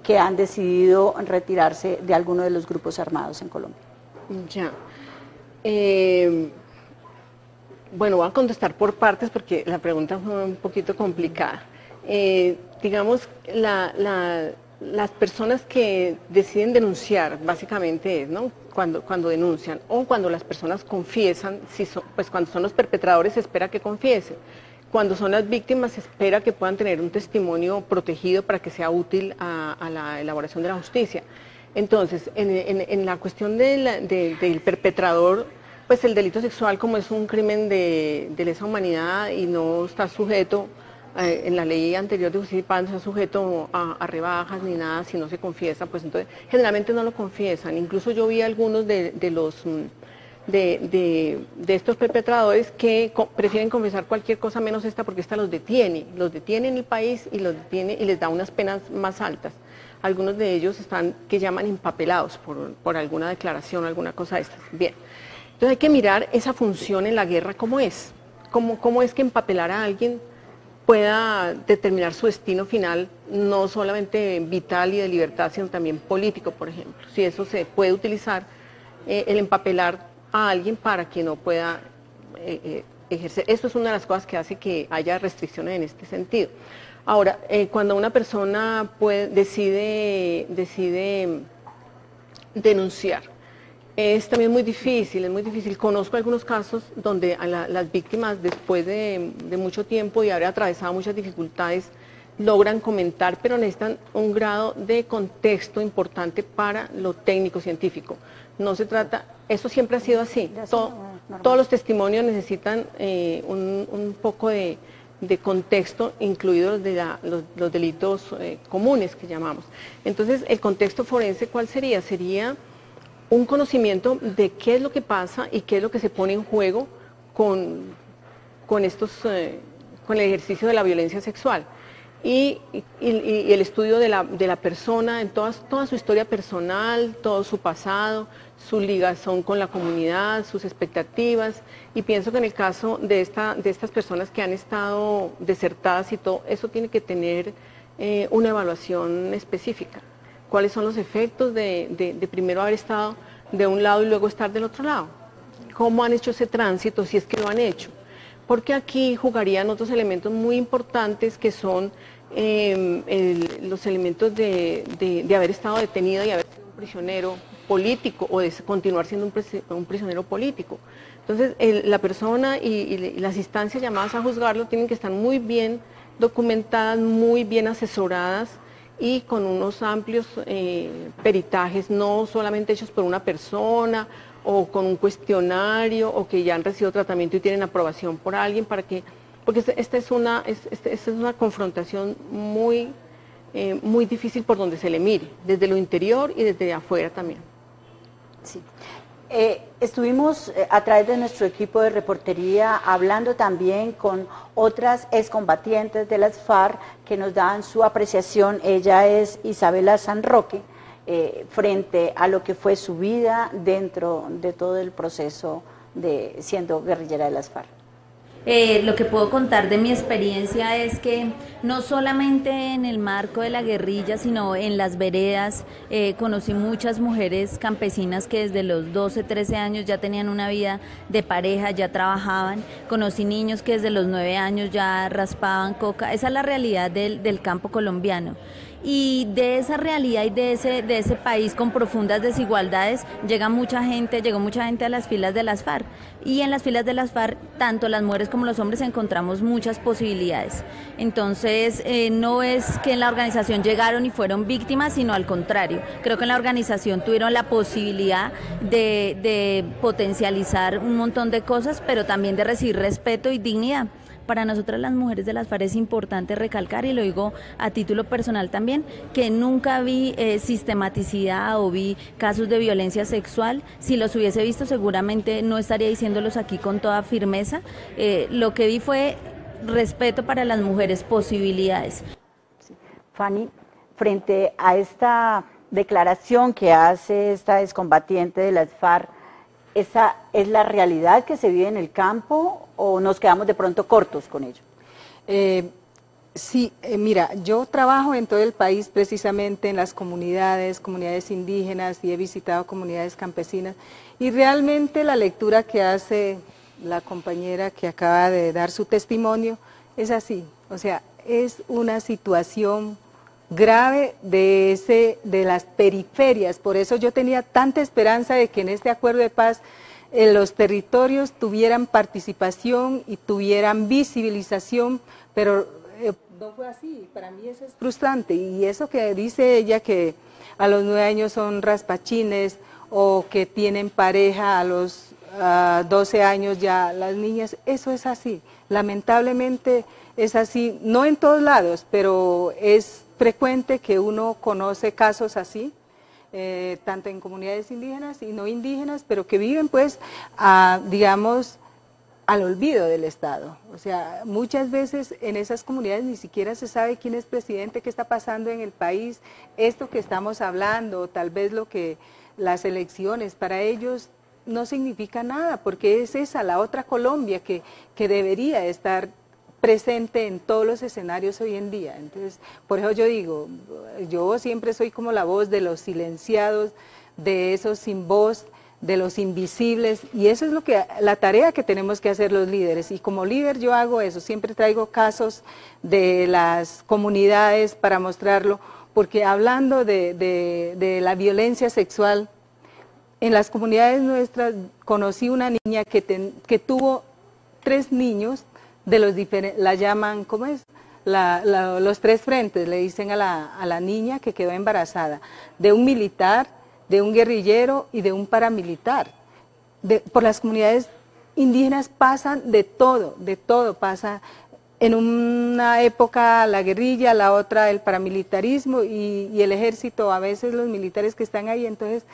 que han decidido retirarse de alguno de los grupos armados en Colombia. Ya. Bueno, voy a contestar por partes porque la pregunta fue un poquito complicada. Digamos, las personas que deciden denunciar, básicamente es, ¿no? Cuando denuncian, o cuando las personas confiesan, pues cuando son los perpetradores se espera que confiesen. Cuando son las víctimas se espera que puedan tener un testimonio protegido para que sea útil a la elaboración de la justicia. Entonces, en la cuestión del perpetrador, pues el delito sexual, como es un crimen de lesa humanidad y no está sujeto, en la ley anterior de Justicia y Paz, no está sujeto a rebajas ni nada, si no se confiesa, pues entonces generalmente no lo confiesan. Incluso yo vi algunos de estos perpetradores que prefieren confesar cualquier cosa menos esta porque esta los detiene en el país y les da unas penas más altas. Algunos de ellos están que llaman empapelados por alguna declaración o alguna cosa de estas. Bien, entonces hay que mirar esa función en la guerra cómo es que empapelar a alguien pueda determinar su destino final, no solamente vital y de libertad, sino también político, por ejemplo. Si eso se puede utilizar, el empapelar a alguien para que no pueda ejercer. Esto es una de las cosas que hace que haya restricciones en este sentido. Ahora, cuando una persona decide denunciar, es también muy difícil, es muy difícil. Conozco algunos casos donde las víctimas, después de mucho tiempo y haber atravesado muchas dificultades, logran comentar, pero necesitan un grado de contexto importante para lo técnico-científico. No se trata, eso siempre ha sido así. Todos los testimonios necesitan un poco de contexto, incluidos los delitos comunes que llamamos. Entonces, el contexto forense, ¿cuál sería? Sería un conocimiento de qué es lo que pasa y qué es lo que se pone en juego con el ejercicio de la violencia sexual. Y el estudio de la persona en toda su historia personal, todo su pasado, su ligazón con la comunidad, sus expectativas, y pienso que en el caso de estas personas que han estado desertadas y todo, eso tiene que tener una evaluación específica. ¿Cuáles son los efectos de primero haber estado de un lado y luego estar del otro lado? ¿Cómo han hecho ese tránsito, si es que lo han hecho? Porque aquí jugarían otros elementos muy importantes que son los elementos de haber estado detenido y haber sido un prisionero político o de continuar siendo un prisionero político. Entonces, la persona y las instancias llamadas a juzgarlo tienen que estar muy bien documentadas, muy bien asesoradas y con unos amplios peritajes, no solamente hechos por una persona o con un cuestionario o que ya han recibido tratamiento y tienen aprobación por alguien porque esta es una confrontación muy difícil por donde se le mire, desde lo interior y desde afuera también. Sí. Estuvimos a través de nuestro equipo de reportería hablando también con otras excombatientes de las FARC que nos dan su apreciación. Ella es Isabela San Roque, frente a lo que fue su vida dentro de todo el proceso de siendo guerrillera de las FARC. Lo que puedo contar de mi experiencia es que no solamente en el marco de la guerrilla, sino en las veredas, conocí muchas mujeres campesinas que desde los 12, 13 años ya tenían una vida de pareja, ya trabajaban, conocí niños que desde los 9 años ya raspaban coca. Esa es la realidad del campo colombiano. Y de esa realidad y de ese país con profundas desigualdades llegó mucha gente a las filas de las FARC, y en las filas de las FARC tanto las mujeres como los hombres encontramos muchas posibilidades. Entonces no es que en la organización llegaron y fueron víctimas, sino al contrario, creo que en la organización tuvieron la posibilidad de potencializar un montón de cosas, pero también de recibir respeto y dignidad. Para nosotras las mujeres de las FARC es importante recalcar, y lo digo a título personal también, que nunca vi sistematicidad o vi casos de violencia sexual. Si los hubiese visto seguramente no estaría diciéndolos aquí con toda firmeza. Lo que vi fue respeto para las mujeres, posibilidades. Sí. Fanny, frente a esta declaración que hace esta excombatiente de las FARC, ¿esa es la realidad que se vive en el campo o nos quedamos de pronto cortos con ello? Sí, mira, yo trabajo en todo el país precisamente en las comunidades indígenas, y he visitado comunidades campesinas, y realmente la lectura que hace la compañera que acaba de dar su testimonio es así. O sea, es una situación grave de las periferias. Por eso yo tenía tanta esperanza de que en este acuerdo de paz los territorios tuvieran participación y tuvieran visibilización, pero no fue así. Para mí eso es frustrante, y eso que dice ella que a los 9 años son raspachines o que tienen pareja a los 12 años ya las niñas, eso es así, lamentablemente es así, no en todos lados, pero es frecuente que uno conoce casos así, tanto en comunidades indígenas y no indígenas, pero que viven pues, digamos, al olvido del Estado. O sea, muchas veces en esas comunidades ni siquiera se sabe quién es presidente, qué está pasando en el país, esto que estamos hablando, tal vez las elecciones, para ellos no significa nada, porque es esa la otra Colombia que debería estar presente en todos los escenarios hoy en día. Entonces, por eso yo digo, yo siempre soy como la voz de los silenciados, de esos sin voz, de los invisibles, y eso es la tarea que tenemos que hacer los líderes, y como líder yo hago eso, siempre traigo casos de las comunidades para mostrarlo, porque hablando de la violencia sexual, en las comunidades nuestras conocí una niña que tuvo 3 niños, de los diferentes, la llaman, ¿cómo es? Los 3 frentes, le dicen a la niña que quedó embarazada, de un militar, de un guerrillero y de un paramilitar. Por las comunidades indígenas pasan de todo pasa. En una época la guerrilla, la otra el paramilitarismo y el ejército, a veces los militares que están ahí, entonces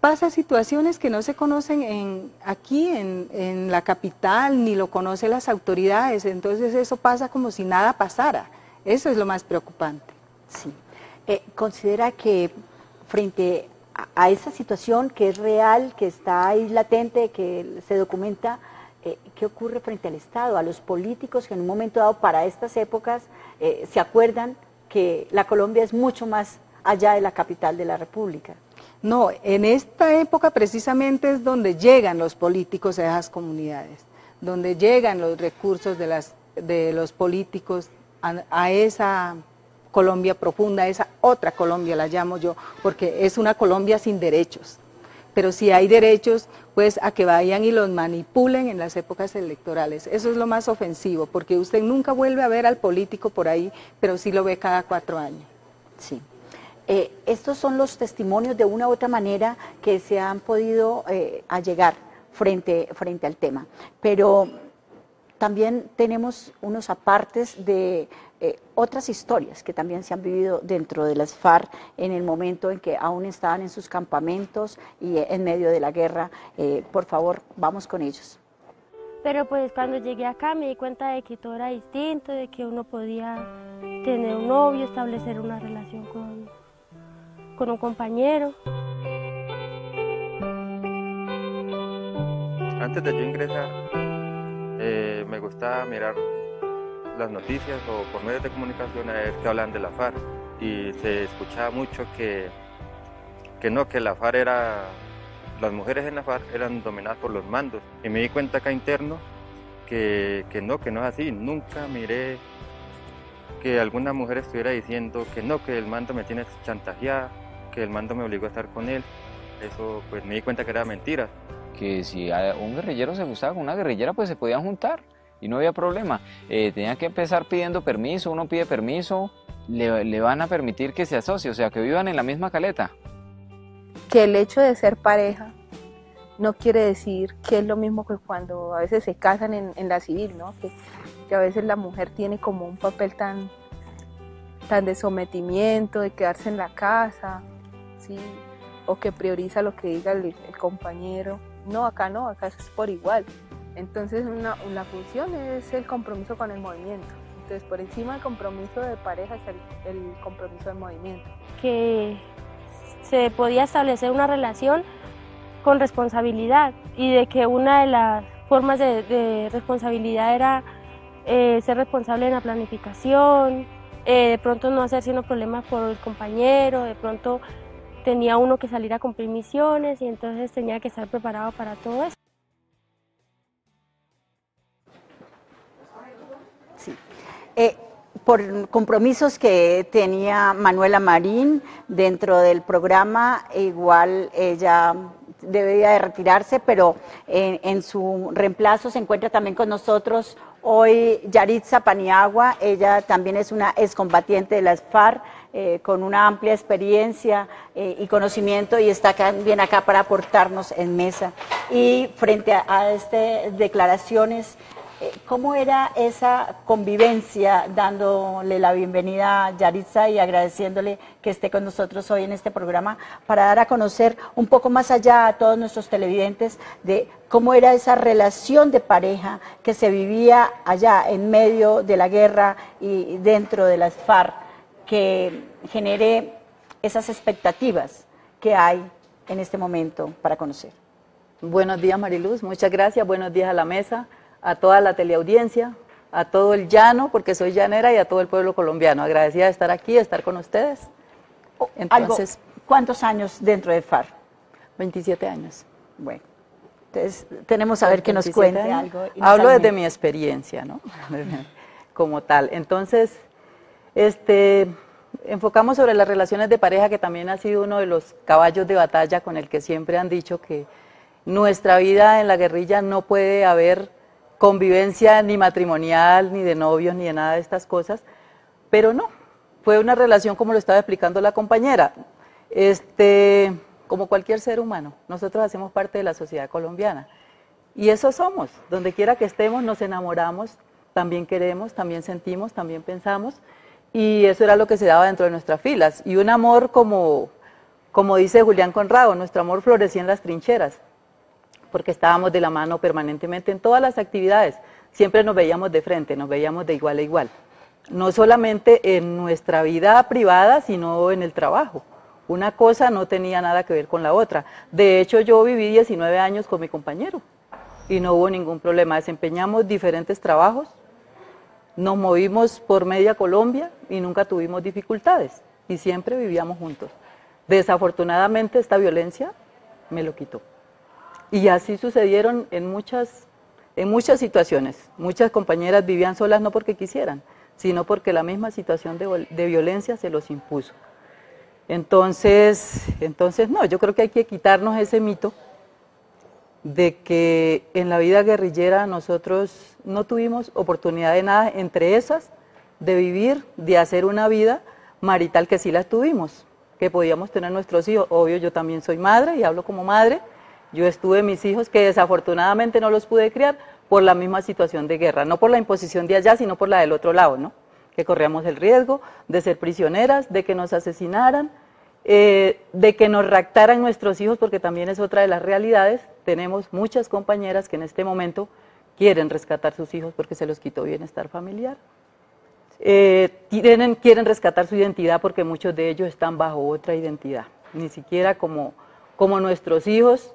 pasa situaciones que no se conocen aquí en la capital, ni lo conocen las autoridades, entonces eso pasa como si nada pasara. Eso es lo más preocupante. Sí. ¿Considera que frente a esa situación que es real, que está ahí latente, que se documenta, qué ocurre frente al Estado, a los políticos que en un momento dado para estas épocas se acuerdan que la Colombia es mucho más allá de la capital de la República? No, en esta época precisamente es donde llegan los políticos a esas comunidades, donde llegan los recursos de los políticos a esa Colombia profunda, esa otra Colombia la llamo yo, porque es una Colombia sin derechos. Pero si hay derechos, pues a que vayan y los manipulen en las épocas electorales. Eso es lo más ofensivo, porque usted nunca vuelve a ver al político por ahí, pero sí lo ve cada 4 años. Sí. Estos son los testimonios de una u otra manera que se han podido allegar frente al tema. Pero también tenemos unos apartes de otras historias que también se han vivido dentro de las FARC en el momento en que aún estaban en sus campamentos y en medio de la guerra. Por favor, vamos con ellos. Pero pues cuando llegué acá me di cuenta de que todo era distinto, de que uno podía tener un novio, establecer una relación con un compañero. Antes de yo ingresar, me gustaba mirar las noticias o por medios de comunicación a ver qué hablan de la FARC, y se escuchaba mucho que la FARC era, las mujeres en la FARC eran dominadas por los mandos, y me di cuenta acá interno que no es así. Nunca miré que alguna mujer estuviera diciendo que el mando me tiene chantajeada, que el mando me obligó a estar con él. Eso pues me di cuenta que era mentira. Que si un guerrillero se gustaba con una guerrillera, pues se podían juntar y no había problema. Tenían que empezar pidiendo permiso, uno pide permiso, le van a permitir que se asocie, o sea, que vivan en la misma caleta. Que el hecho de ser pareja no quiere decir que es lo mismo que cuando a veces se casan en la civil, ¿no? Que a veces la mujer tiene como un papel tan de sometimiento, de quedarse en la casa, ¿sí? O que prioriza lo que diga el compañero. No, acá es por igual. Entonces la función es el compromiso con el movimiento. Entonces por encima del compromiso de pareja es el compromiso del movimiento. Que se podía establecer una relación con responsabilidad, y de que una de las formas de responsabilidad era ser responsable en la planificación, de pronto no hacer sino problemas por el compañero, de pronto tenía uno que salir a cumplir misiones y entonces tenía que estar preparado para todo eso. Sí. Por compromisos que tenía Manuela Marín dentro del programa, igual ella debía de retirarse, pero en su reemplazo se encuentra también con nosotros hoy Yaritza Paniagua. Ella también es una excombatiente de las FARC, con una amplia experiencia y conocimiento, y está bien acá para aportarnos en mesa. Y frente a estas declaraciones, ¿cómo era esa convivencia, dándole la bienvenida a Yaritza y agradeciéndole que esté con nosotros hoy en este programa para dar a conocer un poco más allá a todos nuestros televidentes de cómo era esa relación de pareja que se vivía allá en medio de la guerra y dentro de las FARC, que genere esas expectativas que hay en este momento para conocer? Buenos días, Mariluz, muchas gracias, buenos días a la mesa, a toda la teleaudiencia, a todo el llano, porque soy llanera, y a todo el pueblo colombiano. Agradecida de estar aquí, de estar con ustedes. Entonces, ¿cuántos años dentro de FARC? 27 años. Bueno, entonces tenemos a ver que nos cuente algo. Hablo desde mi experiencia, ¿no? Como tal. Entonces, enfocamos sobre las relaciones de pareja, que también ha sido uno de los caballos de batalla con el que siempre han dicho que nuestra vida en la guerrilla no puede haber convivencia ni matrimonial, ni de novios, ni de nada de estas cosas, pero no, fue una relación como lo estaba explicando la compañera, como cualquier ser humano. Nosotros hacemos parte de la sociedad colombiana, y eso somos, donde quiera que estemos nos enamoramos, también queremos, también sentimos, también pensamos, y eso era lo que se daba dentro de nuestras filas, y un amor como dice Julián Conrado, nuestro amor florecía en las trincheras, porque estábamos de la mano permanentemente en todas las actividades, siempre nos veíamos de frente, nos veíamos de igual a igual, no solamente en nuestra vida privada, sino en el trabajo. Una cosa no tenía nada que ver con la otra. De hecho, yo viví 19 años con mi compañero y no hubo ningún problema. Desempeñamos diferentes trabajos, nos movimos por media Colombia y nunca tuvimos dificultades, y siempre vivíamos juntos. Desafortunadamente, esta violencia me lo quitó. Y así sucedieron en muchas situaciones. Muchas compañeras vivían solas no porque quisieran, sino porque la misma situación de violencia se los impuso. Entonces no, yo creo que hay que quitarnos ese mito de que en la vida guerrillera nosotros no tuvimos oportunidad de nada, entre esas de vivir, de hacer una vida marital, que sí la tuvimos, que podíamos tener nuestros hijos. Obvio, yo también soy madre y hablo como madre. Yo estuve mis hijos, que desafortunadamente no los pude criar, por la misma situación de guerra, no por la imposición de allá, sino por la del otro lado, ¿no? Que corríamos el riesgo de ser prisioneras, de que nos asesinaran, de que nos raptaran nuestros hijos, porque también es otra de las realidades. Tenemos muchas compañeras que en este momento quieren rescatar sus hijos porque se los quitó bienestar familiar. Quieren rescatar su identidad porque muchos de ellos están bajo otra identidad, ni siquiera como nuestros hijos,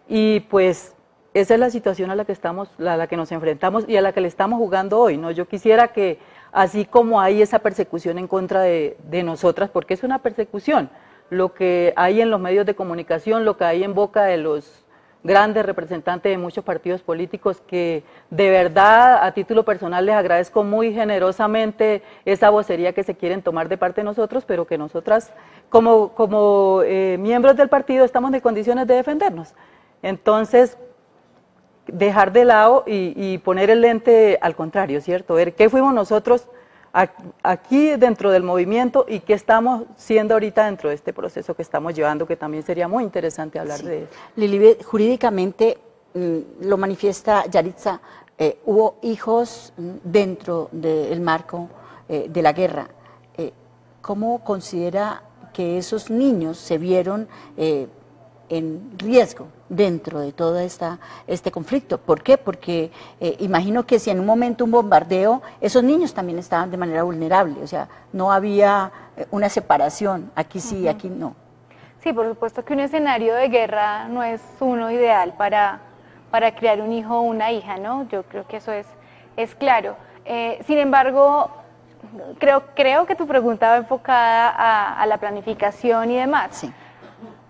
y pues esa es la situación a la que nos enfrentamos y a la que le estamos jugando hoy, ¿no? Yo quisiera que, así como hay esa persecución en contra de nosotras, porque es una persecución, lo que hay en los medios de comunicación, lo que hay en boca de los grandes representantes de muchos partidos políticos, que de verdad a título personal les agradezco muy generosamente esa vocería que se quieren tomar de parte de nosotros, pero que nosotras como miembros del partido estamos en condiciones de defendernos. Entonces, dejar de lado y poner el lente al contrario, ¿cierto? Ver qué fuimos nosotros aquí dentro del movimiento y qué estamos siendo ahorita dentro de este proceso que estamos llevando, que también sería muy interesante hablar de eso. Lilibet, jurídicamente, lo manifiesta Yaritza, hubo hijos dentro del marco de la guerra. ¿Cómo considera que esos niños se vieron en riesgo dentro de todo este conflicto? ¿Por qué? Porque imagino que si en un momento un bombardeo, esos niños también estaban de manera vulnerable, o sea, no había una separación, aquí sí, aquí no. Sí, por supuesto que un escenario de guerra no es uno ideal para criar un hijo o una hija, ¿no? Yo creo que eso es claro. Sin embargo, creo que tu pregunta va enfocada a la planificación y demás. Sí.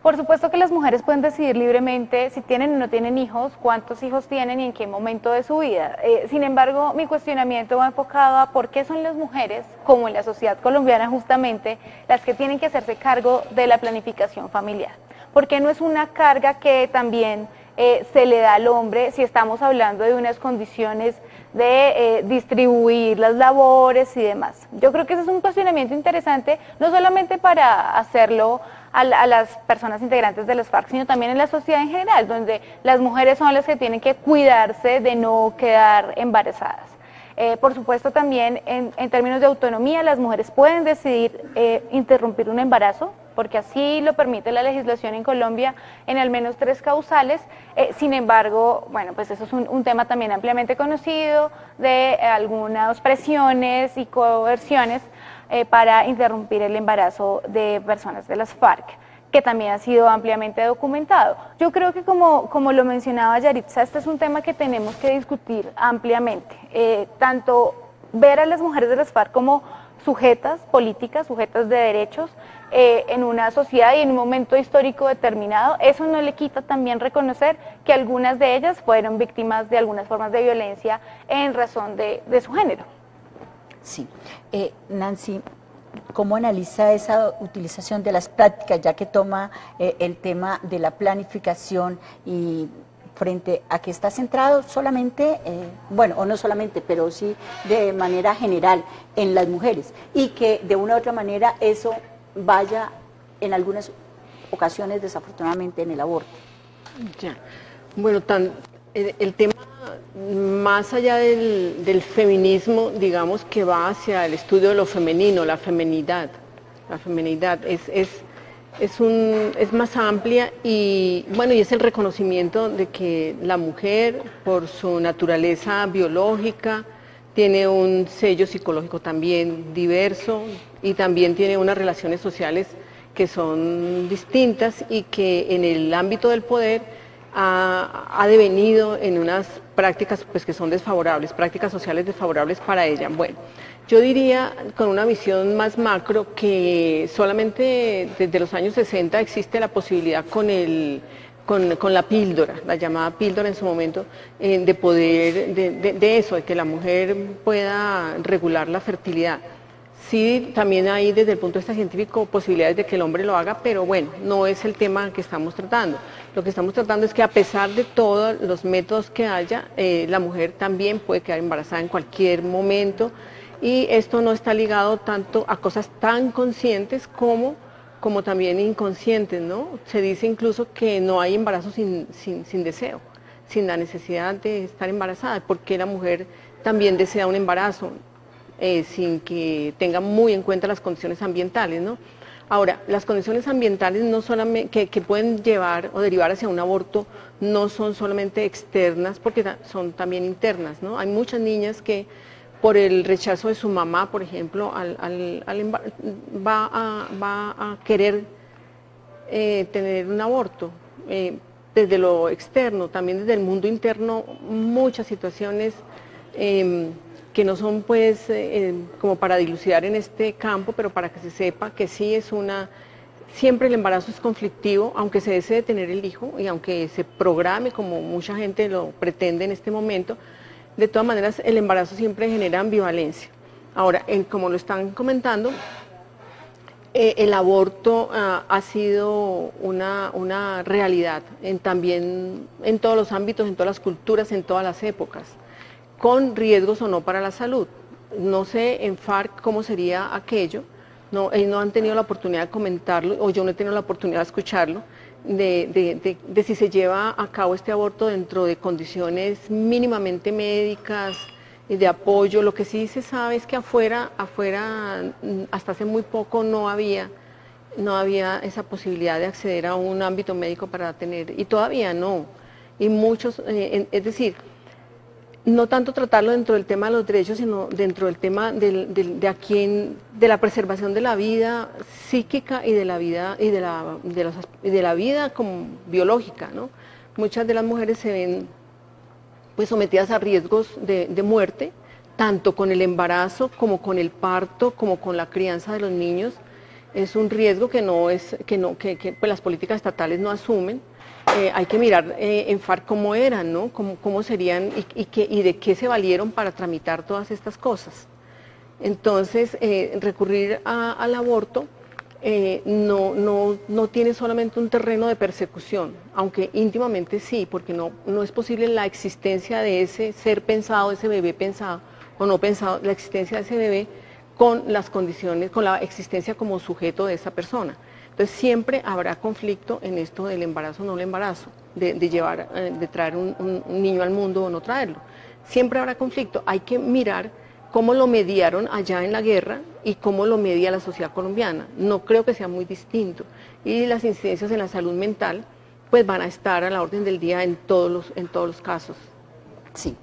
Por supuesto que las mujeres pueden decidir libremente si tienen o no tienen hijos, cuántos hijos tienen y en qué momento de su vida. Sin embargo, mi cuestionamiento va enfocado a por qué son las mujeres, como en la sociedad colombiana justamente, las que tienen que hacerse cargo de la planificación familiar. ¿Por qué no es una carga que también se le da al hombre si estamos hablando de unas condiciones de distribuir las labores y demás? Yo creo que ese es un cuestionamiento interesante, no solamente para hacerlo a las personas integrantes de las FARC, sino también en la sociedad en general, donde las mujeres son las que tienen que cuidarse de no quedar embarazadas. Por supuesto también en términos de autonomía, las mujeres pueden decidir interrumpir un embarazo, porque así lo permite la legislación en Colombia en al menos 3 causales. Sin embargo, bueno, pues eso es un tema también ampliamente conocido de algunas presiones y coerciones para interrumpir el embarazo de personas de las FARC, que también ha sido ampliamente documentado. Yo creo que como lo mencionaba Yaritza, este es un tema que tenemos que discutir ampliamente, tanto ver a las mujeres de las FARC como sujetas políticas, sujetas de derechos en una sociedad y en un momento histórico determinado. Eso no le quita también reconocer que algunas de ellas fueron víctimas de algunas formas de violencia en razón de su género. Sí. Nancy, ¿cómo analiza esa utilización de las prácticas, ya que toma el tema de la planificación y frente a que está centrado solamente, bueno, o no solamente, pero sí de manera general en las mujeres, y que de una u otra manera eso vaya en algunas ocasiones desafortunadamente en el aborto? Ya. Bueno, el tema más allá del feminismo, digamos que va hacia el estudio de lo femenino, la feminidad. La feminidad es más amplia y bueno, y es el reconocimiento de que la mujer, por su naturaleza biológica, tiene un sello psicológico también diverso y también tiene unas relaciones sociales que son distintas y que en el ámbito del poder ha devenido en unas prácticas pues, que son desfavorables, prácticas sociales desfavorables para ella. Bueno, yo diría con una visión más macro que solamente desde los años 60 existe la posibilidad con la píldora, la llamada píldora en su momento, de poder, de eso, de que la mujer pueda regular la fertilidad. Sí, también hay desde el punto de vista científico posibilidades de que el hombre lo haga, pero bueno, no es el tema que estamos tratando. Lo que estamos tratando es que a pesar de todos los métodos que haya, la mujer también puede quedar embarazada en cualquier momento y esto no está ligado tanto a cosas tan conscientes como también inconscientes, ¿no? Se dice incluso que no hay embarazo sin deseo. sin la necesidad de estar embarazada, porque la mujer también desea un embarazo sin que tenga muy en cuenta las condiciones ambientales, ¿no? Ahora, las condiciones ambientales no solamente, que pueden llevar o derivar hacia un aborto no son solamente externas, porque son también internas, ¿no? Hay muchas niñas que por el rechazo de su mamá, por ejemplo, va a querer tener un aborto. Desde lo externo, también desde el mundo interno, muchas situaciones que no son pues como para dilucidar en este campo, pero para que se sepa que sí es siempre el embarazo es conflictivo, aunque se desee tener el hijo y aunque se programe como mucha gente lo pretende en este momento, de todas maneras el embarazo siempre genera ambivalencia. Ahora, como lo están comentando, el aborto ha sido una realidad también en todos los ámbitos, en todas las culturas, en todas las épocas, con riesgos o no para la salud. No sé en FARC cómo sería aquello, ellos no han tenido la oportunidad de comentarlo, o yo no he tenido la oportunidad de escucharlo, de si se lleva a cabo este aborto dentro de condiciones mínimamente médicas, de apoyo. Lo que sí se sabe es que afuera hasta hace muy poco no había esa posibilidad de acceder a un ámbito médico para tener, y todavía no, y muchos, es decir, no tanto tratarlo dentro del tema de los derechos, sino dentro del tema de la preservación de la vida psíquica y de la vida y de la vida como biológica, ¿no? Muchas de las mujeres se ven pues sometidas a riesgos de muerte, tanto con el embarazo como con el parto, como con la crianza de los niños. Es un riesgo que pues las políticas estatales no asumen. Hay que mirar en FARC cómo eran, ¿no? Cómo serían y de qué se valieron para tramitar todas estas cosas. Entonces, recurrir al aborto no tiene solamente un terreno de persecución, aunque íntimamente sí, porque no es posible la existencia de ese ser pensado, ese bebé pensado o no pensado, la existencia de ese bebé con las condiciones, con la existencia como sujeto de esa persona. Entonces siempre habrá conflicto en esto del embarazo o no el embarazo, de traer un niño al mundo o no traerlo. Siempre habrá conflicto. Hay que mirar cómo lo mediaron allá en la guerra y cómo lo media la sociedad colombiana. No creo que sea muy distinto. Y las incidencias en la salud mental pues van a estar a la orden del día en todos los casos. Sí,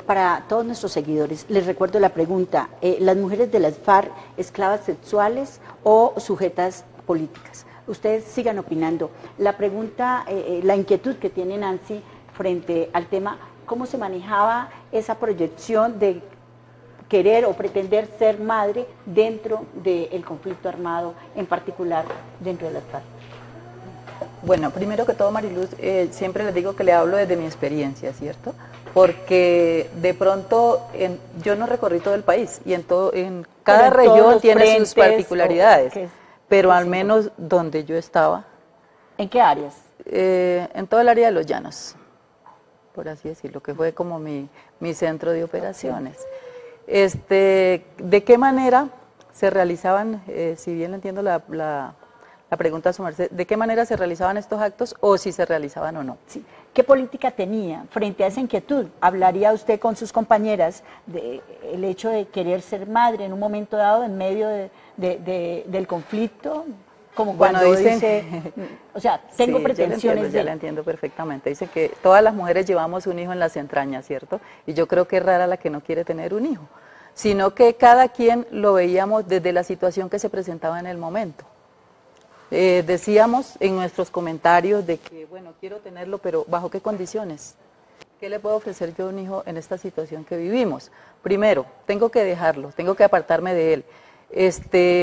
para todos nuestros seguidores, les recuerdo la pregunta, ¿las mujeres de las FARC esclavas sexuales o sujetas políticas? Ustedes sigan opinando. La pregunta, la inquietud que tiene Nancy frente al tema, ¿cómo se manejaba esa proyección de querer o pretender ser madre dentro del conflicto armado, en particular dentro de las FARC? Bueno, primero que todo, Mariluz, siempre les digo que le hablo desde mi experiencia, ¿cierto? Porque de pronto yo no recorrí todo el país y en cada región tiene sus particularidades, pero al menos donde yo estaba. ¿En qué áreas? En todo el área de los llanos, por así decirlo, que fue como mi centro de operaciones. ¿De qué manera se realizaban, si bien entiendo la pregunta a su merced, de qué manera se realizaban estos actos o si se realizaban o no? Sí. ¿Qué política tenía frente a esa inquietud? ¿Hablaría usted con sus compañeras del hecho de querer ser madre en un momento dado en medio del conflicto? Como cuando dice, o sea, tengo pretensiones ya la entiendo perfectamente. Dice que todas las mujeres llevamos un hijo en las entrañas, ¿cierto? Y yo creo que es rara la que no quiere tener un hijo, sino que cada quien lo veíamos desde la situación que se presentaba en el momento. Decíamos en nuestros comentarios de que, bueno, quiero tenerlo, pero ¿bajo qué condiciones? ¿Qué le puedo ofrecer yo a un hijo en esta situación que vivimos? Primero, tengo que dejarlo, tengo que apartarme de él.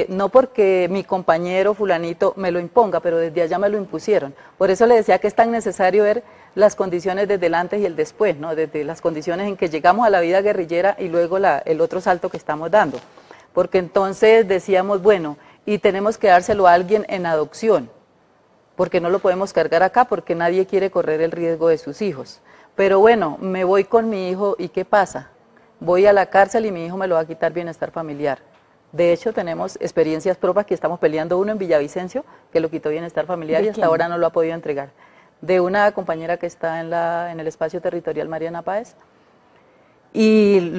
No porque mi compañero fulanito me lo imponga, pero desde allá me lo impusieron. Por eso le decía que es tan necesario ver las condiciones desde el antes y el después, ¿no? Desde las condiciones en que llegamos a la vida guerrillera y luego el otro salto que estamos dando. Porque entonces decíamos, bueno, y tenemos que dárselo a alguien en adopción, porque no lo podemos cargar acá, porque nadie quiere correr el riesgo de sus hijos. Pero bueno, me voy con mi hijo y ¿qué pasa? Voy a la cárcel y mi hijo me lo va a quitar bienestar familiar. De hecho, tenemos experiencias propias que estamos peleando, uno en Villavicencio, que lo quitó bienestar familiar y hasta ahora no lo ha podido entregar. de una compañera que está en el espacio territorial Mariana Páez. Y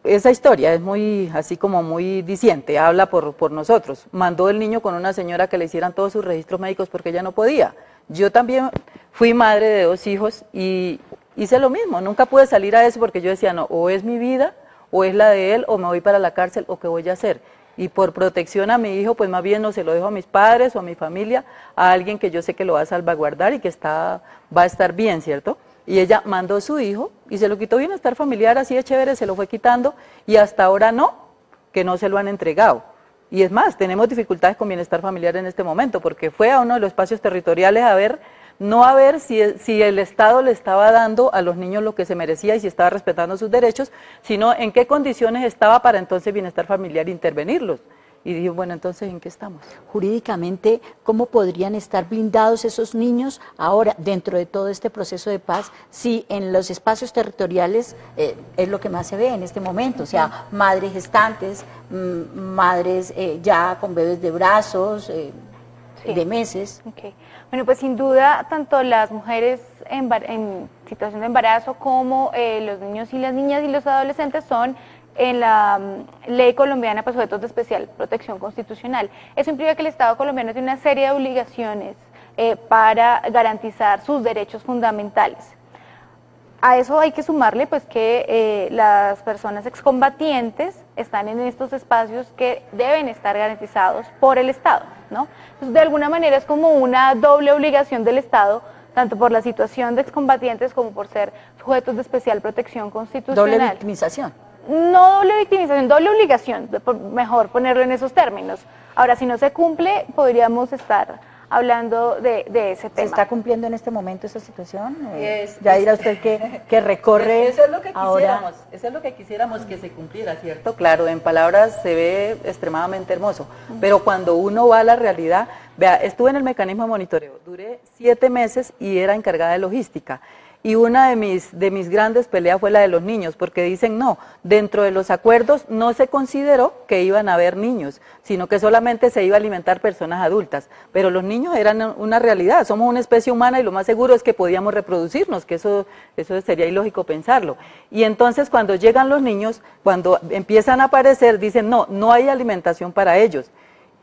esa historia es muy, así como muy diciente, habla por nosotros. Mandó el niño con una señora que le hicieran todos sus registros médicos porque ella no podía. Yo también fui madre de 2 hijos y hice lo mismo, nunca pude salir a eso porque yo decía, no, o es mi vida, o es la de él, o me voy para la cárcel, o qué voy a hacer. Y por protección a mi hijo, pues más bien no se lo dejo a mis padres o a mi familia, a alguien que yo sé que lo va a salvaguardar y que va a estar bien, ¿cierto? Y ella mandó a su hijo y se lo quitó bienestar familiar, así de chévere, se lo fue quitando y hasta ahora no, que no se lo han entregado. Y es más, tenemos dificultades con bienestar familiar en este momento, porque fue a uno de los espacios territoriales no a ver si el Estado le estaba dando a los niños lo que se merecía y si estaba respetando sus derechos, sino en qué condiciones estaba para entonces bienestar familiar intervenirlos. Y dije, bueno, entonces, ¿en qué estamos? Jurídicamente, ¿cómo podrían estar blindados esos niños ahora dentro de todo este proceso de paz si en los espacios territoriales es lo que más se ve en este momento? O sea, madres gestantes, madres ya con bebés de brazos, de meses. Okay. Bueno, pues sin duda, tanto las mujeres en situación de embarazo como los niños y las niñas y los adolescentes son en la ley colombiana pues sujetos de especial protección constitucional. Eso implica que el Estado colombiano tiene una serie de obligaciones para garantizar sus derechos fundamentales. A eso hay que sumarle pues que las personas excombatientes están en estos espacios que deben estar garantizados por el Estado, ¿no? Entonces, de alguna manera es como una doble obligación del Estado, tanto por la situación de excombatientes como por ser sujetos de especial protección constitucional. Doble victimización. No doble victimización, doble obligación, mejor ponerlo en esos términos. Ahora, si no se cumple, podríamos estar hablando de ese tema. ¿Se está cumpliendo en este momento esa situación? Ya dirá usted que recorre eso es lo que ahora. Eso es lo que quisiéramos que se cumpliera, ¿cierto? Claro, en palabras se ve extremadamente hermoso, pero cuando uno va a la realidad, vea, estuve en el mecanismo de monitoreo, duré 7 meses y era encargada de logística. Y una de mis grandes peleas fue la de los niños, porque dicen no, dentro de los acuerdos no se consideró que iban a haber niños, sino que solamente se iba a alimentar personas adultas, pero los niños eran una realidad, somos una especie humana y lo más seguro es que podíamos reproducirnos, que eso sería ilógico pensarlo. Y entonces cuando llegan los niños, cuando empiezan a aparecer, dicen no hay alimentación para ellos.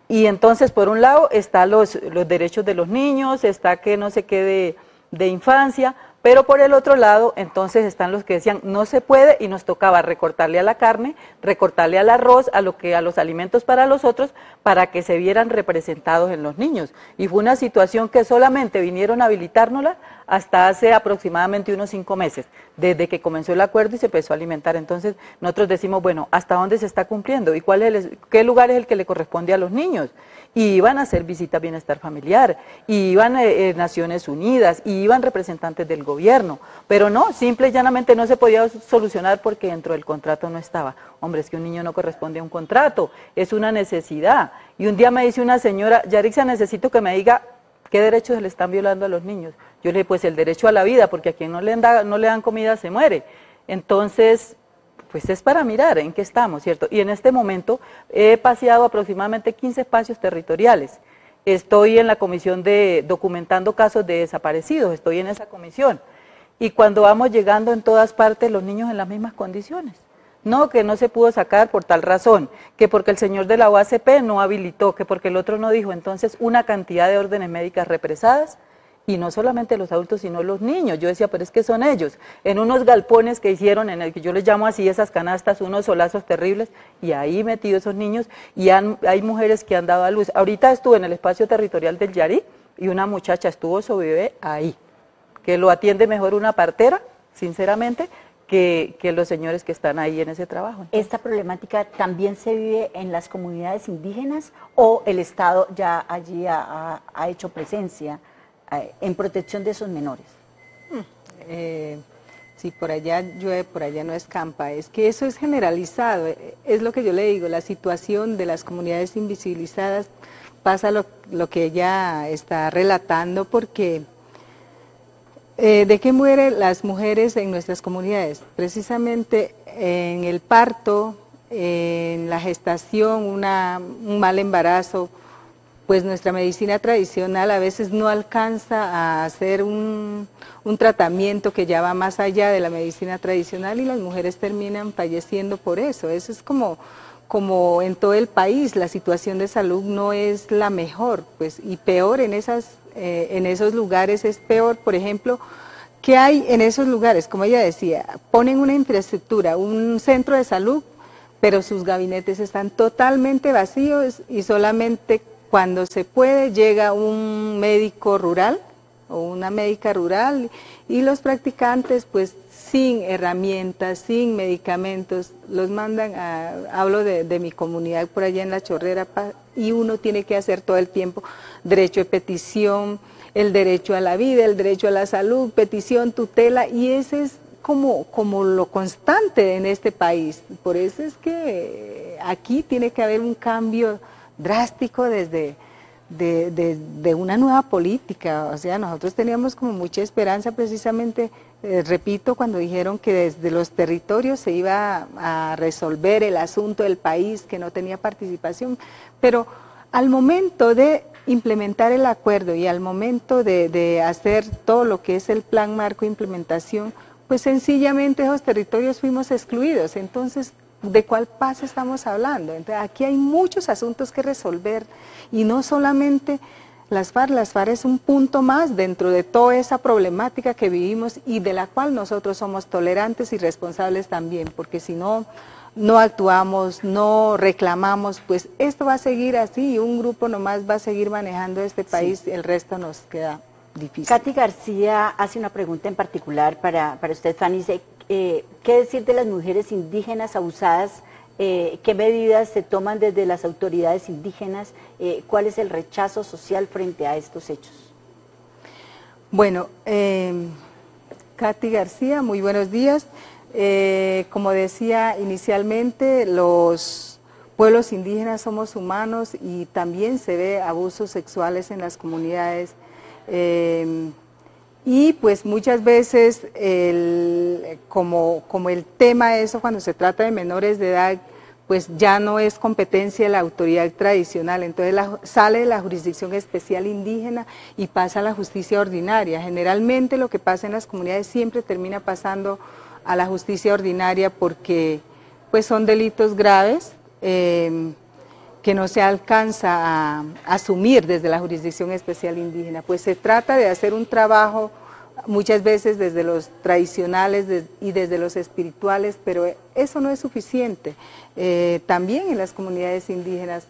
Y entonces por un lado están los derechos de los niños, está que no se quede de infancia, pero por el otro lado, entonces están los que decían no se puede y nos tocaba recortarle a la carne, recortarle al arroz, a los alimentos para los otros, para que se vieran representados en los niños. Y fue una situación que solamente vinieron a habilitárnosla hasta hace aproximadamente unos 5 meses, desde que comenzó el acuerdo y se empezó a alimentar. Entonces nosotros decimos, bueno, ¿hasta dónde se está cumpliendo? ¿Y qué lugar es el que le corresponde a los niños? Y iban a hacer visitas bienestar familiar, y iban Naciones Unidas, y iban representantes del gobierno, pero no, simple y llanamente no se podía solucionar porque dentro del contrato no estaba. Hombre, es que un niño no corresponde a un contrato, es una necesidad. Y un día me dice una señora, Yarixa, necesito que me diga qué derechos le están violando a los niños. Yo le dije, pues el derecho a la vida, porque a quien no le dan comida se muere. Entonces, pues es para mirar en qué estamos, ¿cierto? Y en este momento he paseado aproximadamente 15 espacios territoriales. Estoy en la comisión de documentando casos de desaparecidos, estoy en esa comisión. Y cuando vamos llegando en todas partes, los niños en las mismas condiciones. No, que no se pudo sacar por tal razón, que porque el señor de la OACP no habilitó, que porque el otro no dijo. Entonces, una cantidad de órdenes médicas represadas, y no solamente los adultos, sino los niños. Yo decía, pero es que son ellos, en unos galpones que hicieron, en el que yo les llamo así, esas canastas, unos solazos terribles, y ahí metido esos niños, y hay mujeres que han dado a luz. Ahorita estuve en el espacio territorial del Yarí, y una muchacha estuvo su bebé ahí, que lo atiende mejor una partera, sinceramente, que los señores que están ahí en ese trabajo. ¿Esta problemática también se vive en las comunidades indígenas, o el Estado ya allí ha hecho presencia en protección de esos menores? Si por allá llueve, por allá no escampa. Es que eso es generalizado, es lo que yo le digo, la situación de las comunidades invisibilizadas pasa lo que ella está relatando, porque ¿de qué mueren las mujeres en nuestras comunidades? Precisamente en el parto, en la gestación, un mal embarazo, pues nuestra medicina tradicional a veces no alcanza a hacer un tratamiento que ya va más allá de la medicina tradicional y las mujeres terminan falleciendo por eso. Eso es como en todo el país, la situación de salud no es la mejor, pues, y peor en esos lugares es peor. Por ejemplo, ¿qué hay en esos lugares? Como ella decía, ponen una infraestructura, un centro de salud, pero sus gabinetes están totalmente vacíos y solamente cuando se puede llega un médico rural o una médica rural y los practicantes pues sin herramientas, sin medicamentos, los mandan hablo de mi comunidad por allá en La Chorrera, y uno tiene que hacer todo el tiempo derecho de petición, el derecho a la vida, el derecho a la salud, petición, tutela, y ese es como lo constante en este país. Por eso es que aquí tiene que haber un cambio drástico desde una nueva política. O sea, nosotros teníamos como mucha esperanza precisamente, repito, cuando dijeron que desde los territorios se iba a resolver el asunto del país, que no tenía participación, pero al momento de implementar el acuerdo y al momento de hacer todo lo que es el plan marco de implementación, pues sencillamente esos territorios fuimos excluidos. Entonces, ¿de cuál paz estamos hablando? Entonces, aquí hay muchos asuntos que resolver y no solamente las FARC es un punto más dentro de toda esa problemática que vivimos y de la cual nosotros somos tolerantes y responsables también, porque si no actuamos, no reclamamos, pues esto va a seguir así y un grupo nomás va a seguir manejando este país, sí. El resto nos queda difícil. Katy García hace una pregunta en particular para usted, Fanny, dice, ¿qué decir de las mujeres indígenas abusadas? ¿Qué medidas se toman desde las autoridades indígenas? ¿Cuál es el rechazo social frente a estos hechos? Bueno, Katy García, muy buenos días. Como decía inicialmente, los pueblos indígenas somos humanos y también se ve abusos sexuales en las comunidades. Y pues muchas veces como el tema eso cuando se trata de menores de edad pues ya no es competencia de la autoridad tradicional, entonces sale de la jurisdicción especial indígena y pasa a la justicia ordinaria. Generalmente lo que pasa en las comunidades siempre termina pasando a la justicia ordinaria porque pues son delitos graves que no se alcanza a asumir desde la jurisdicción especial indígena. Pues se trata de hacer un trabajo muchas veces desde los tradicionales y desde los espirituales, pero eso no es suficiente. También en las comunidades indígenas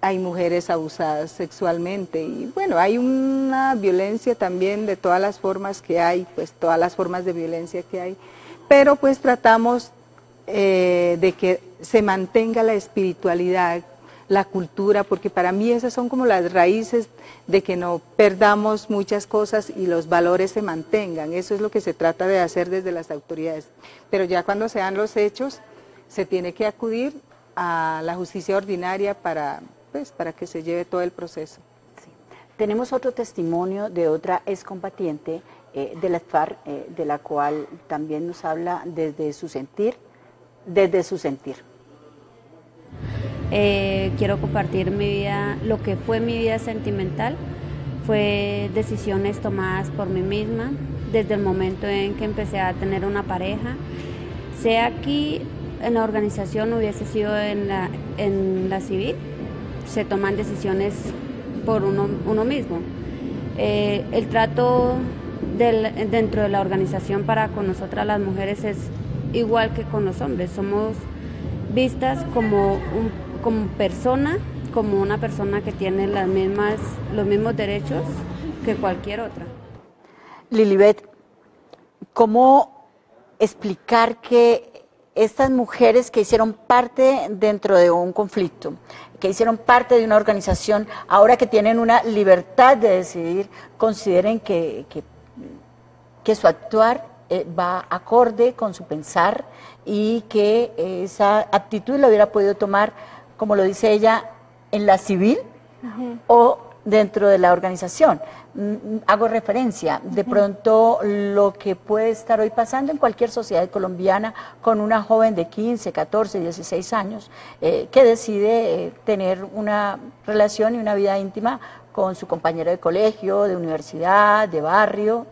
hay mujeres abusadas sexualmente y bueno, hay una violencia también de todas las formas que hay, pues todas las formas de violencia que hay, pero pues tratamos de que se mantenga la espiritualidad, la cultura, porque para mí esas son como las raíces de que no perdamos muchas cosas y los valores se mantengan. Eso es lo que se trata de hacer desde las autoridades. Pero ya cuando se dan los hechos, se tiene que acudir a la justicia ordinaria para que se lleve todo el proceso. Sí. Tenemos otro testimonio de otra excombatiente de las FARC, de la cual también nos habla desde su sentir. Quiero compartir mi vida, lo que fue mi vida sentimental, fue decisiones tomadas por mí misma, desde el momento en que empecé a tener una pareja, sea aquí en la organización, hubiese sido en la civil, se toman decisiones por uno mismo. El trato dentro de la organización con nosotras las mujeres es igual que con los hombres, somos vistas como persona, como una persona que tiene los mismos derechos que cualquier otra. Lilibet, ¿cómo explicar que estas mujeres que hicieron parte dentro de un conflicto, que hicieron parte de una organización, ahora que tienen una libertad de decidir, consideren que su actuar va acorde con su pensar y que esa actitud la hubiera podido tomar, como lo dice ella, en la civil o dentro de la organización. Hago referencia, de pronto lo que puede estar hoy pasando en cualquier sociedad colombiana con una joven de 15, 14, 16 años que decide tener una relación y una vida íntima con su compañero de colegio, de universidad, de barrio.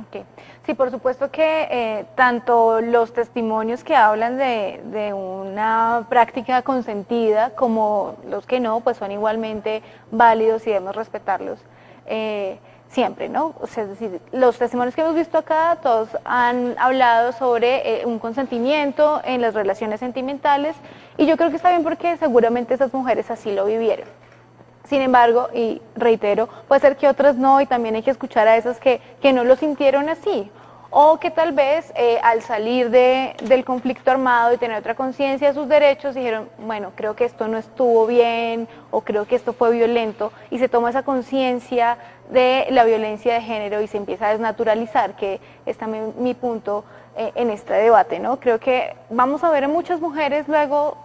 Okay. Sí, por supuesto que tanto los testimonios que hablan de una práctica consentida como los que no, pues son igualmente válidos y debemos respetarlos siempre, ¿no? O sea, es decir, los testimonios que hemos visto acá, todos han hablado sobre un consentimiento en las relaciones sentimentales, y yo creo que está bien porque seguramente esas mujeres así lo vivieron. Sin embargo, y reitero, puede ser que otras no, y también hay que escuchar a esas que no lo sintieron así, o que tal vez al salir del conflicto armado y tener otra conciencia de sus derechos, dijeron, bueno, creo que esto no estuvo bien, o creo que esto fue violento, y se toma esa conciencia de la violencia de género y se empieza a desnaturalizar, que es también mi punto en este debate, ¿no? Creo que vamos a ver a muchas mujeres luego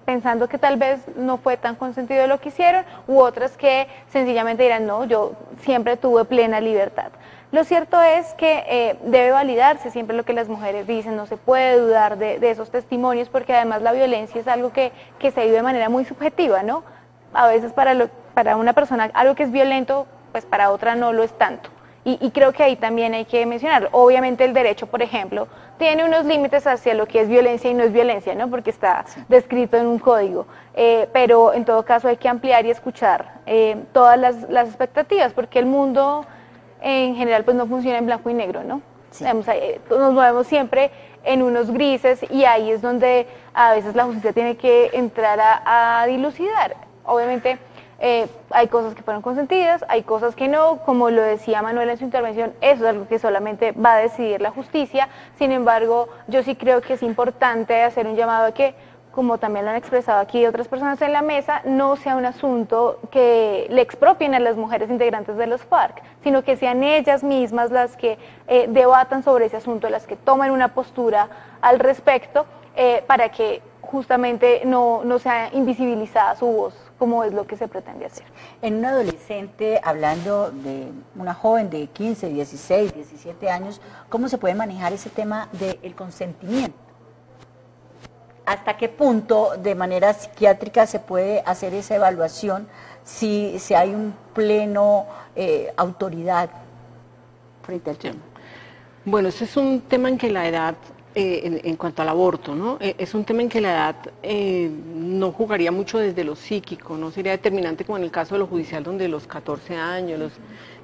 pensando que tal vez no fue tan consentido lo que hicieron, u otras que sencillamente dirán, no, yo siempre tuve plena libertad. Lo cierto es que debe validarse siempre lo que las mujeres dicen, no se puede dudar de esos testimonios, porque además la violencia es algo que se vive de manera muy subjetiva, ¿no? A veces para una persona algo que es violento, pues para otra no lo es tanto. Y creo que ahí también hay que mencionarlo. Obviamente el derecho, por ejemplo, tiene unos límites hacia lo que es violencia y no es violencia, ¿no? Porque está descrito en un código. Pero en todo caso hay que ampliar y escuchar todas las expectativas, porque el mundo en general pues no funciona en blanco y negro, ¿no? Sí. Nos movemos siempre en unos grises, y ahí es donde a veces la justicia tiene que entrar a dilucidar. Obviamente hay cosas que fueron consentidas, hay cosas que no, como lo decía Manuela en su intervención, eso es algo que solamente va a decidir la justicia. Sin embargo, yo sí creo que es importante hacer un llamado a que, como también lo han expresado aquí otras personas en la mesa, no sea un asunto que le expropien a las mujeres integrantes de los FARC, sino que sean ellas mismas las que debatan sobre ese asunto, las que tomen una postura al respecto, para que justamente no sea invisibilizada su voz, como es lo que se pretende hacer. En un adolescente, hablando de una joven de 15, 16, 17 años, ¿cómo se puede manejar ese tema del consentimiento? ¿Hasta qué punto de manera psiquiátrica se puede hacer esa evaluación si hay un pleno autoridad frente al tema? Bueno, ese es un tema en que la edad, en cuanto al aborto, ¿no? Es un tema en que la edad no jugaría mucho desde lo psíquico, no sería determinante como en el caso de lo judicial, donde los 14 años, los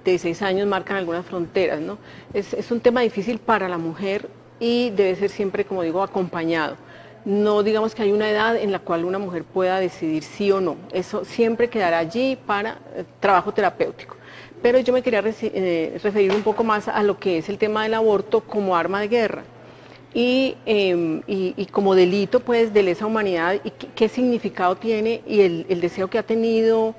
16 años marcan algunas fronteras, ¿no? Es un tema difícil para la mujer y debe ser siempre, como digo, acompañado. No digamos que hay una edad en la cual una mujer pueda decidir sí o no, eso siempre quedará allí para trabajo terapéutico. Pero yo me quería referir un poco más a lo que es el tema del aborto como arma de guerra y como delito pues de lesa humanidad, y qué significado tiene y el deseo que ha tenido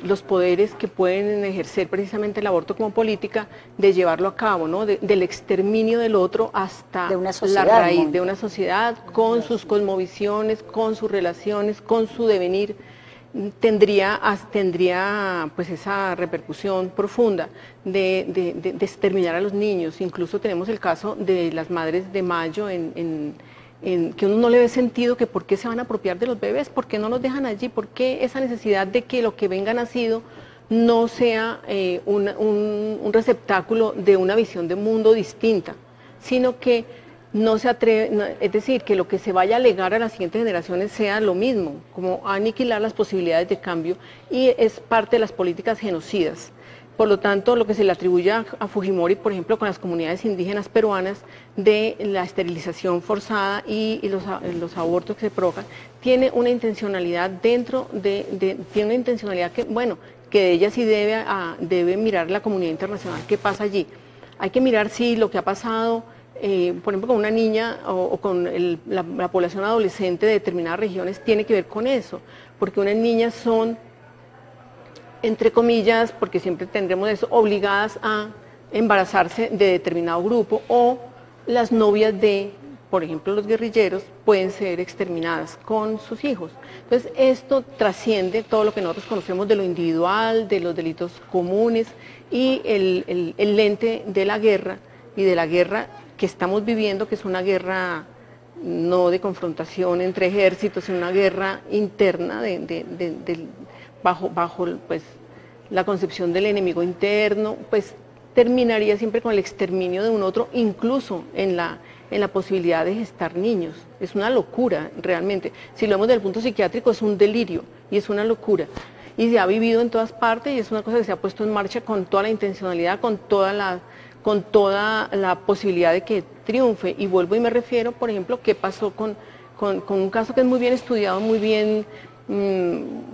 los poderes que pueden ejercer precisamente el aborto como política de llevarlo a cabo, ¿no? Del exterminio del otro hasta la raíz de una sociedad, con sus cosmovisiones, con sus relaciones, con su devenir, tendría pues esa repercusión profunda de exterminar a los niños. Incluso tenemos el caso de las madres de Mayo que uno no le ve sentido, que por qué se van a apropiar de los bebés, por qué no los dejan allí, por qué esa necesidad de que lo que venga nacido no sea un receptáculo de una visión de mundo distinta, sino que no se atreve, es decir, que lo que se vaya a legar a las siguientes generaciones sea lo mismo, como aniquilar las posibilidades de cambio, y es parte de las políticas genocidas. Por lo tanto, lo que se le atribuye a Fujimori, por ejemplo, con las comunidades indígenas peruanas, de la esterilización forzada y los abortos que se provocan, tiene una intencionalidad tiene una intencionalidad que, bueno, que de ella sí debe mirar la comunidad internacional qué pasa allí. Hay que mirar si lo que ha pasado, por ejemplo, con una niña o con la población adolescente de determinadas regiones, tiene que ver con eso, porque unas niñas son, entre comillas, porque siempre tendremos eso, obligadas a embarazarse de determinado grupo, o las novias de por ejemplo los guerrilleros, pueden ser exterminadas con sus hijos. Entonces esto trasciende todo lo que nosotros conocemos de lo individual, de los delitos comunes y el lente de la guerra y de la guerra que estamos viviendo, que es una guerra no de confrontación entre ejércitos, sino una guerra interna bajo pues, la concepción del enemigo interno, pues terminaría siempre con el exterminio de un otro, incluso en la posibilidad de gestar niños. Es una locura realmente. Si lo vemos desde el punto psiquiátrico es un delirio y es una locura. Y se ha vivido en todas partes y es una cosa que se ha puesto en marcha con toda la intencionalidad, con toda la posibilidad de que triunfe. Y vuelvo y me refiero, por ejemplo, qué pasó con un caso que es muy bien estudiado, muy bien,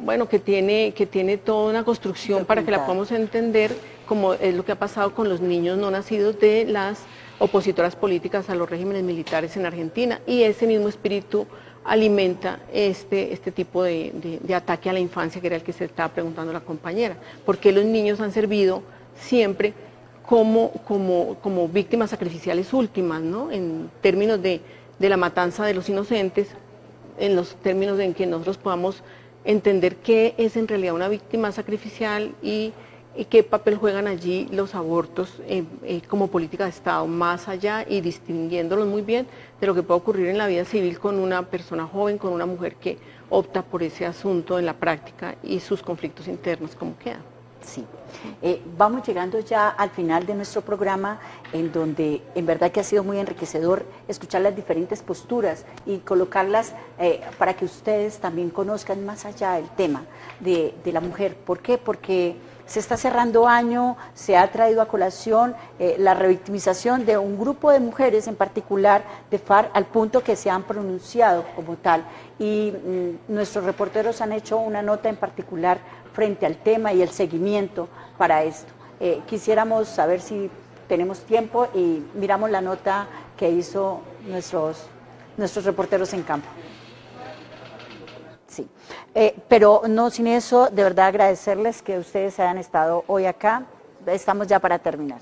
bueno, que tiene toda una construcción para que la podamos entender, como es lo que ha pasado con los niños no nacidos de las opositoras políticas a los regímenes militares en Argentina, y ese mismo espíritu alimenta este tipo de ataque a la infancia, que era el que se estaba preguntando la compañera. ¿Por qué los niños han servido siempre como víctimas sacrificiales últimas, ¿no? En términos de la matanza de los inocentes, en los términos en que nosotros podamos entender qué es en realidad una víctima sacrificial y qué papel juegan allí los abortos como política de Estado, más allá y distinguiéndolos muy bien de lo que puede ocurrir en la vida civil con una persona joven, con una mujer que opta por ese asunto en la práctica y sus conflictos internos, ¿cómo queda? Sí, vamos llegando ya al final de nuestro programa, en donde en verdad que ha sido muy enriquecedor escuchar las diferentes posturas y colocarlas para que ustedes también conozcan más allá el tema de la mujer. ¿Por qué? Porque se está cerrando año, se ha traído a colación la revictimización de un grupo de mujeres en particular de FARC, al punto que se han pronunciado como tal, y nuestros reporteros han hecho una nota en particular frente al tema y el seguimiento para esto. Quisiéramos saber si tenemos tiempo y miramos la nota que hizo nuestros reporteros en campo. Sí, pero no sin eso, de verdad agradecerles que ustedes hayan estado hoy acá. Estamos ya para terminar.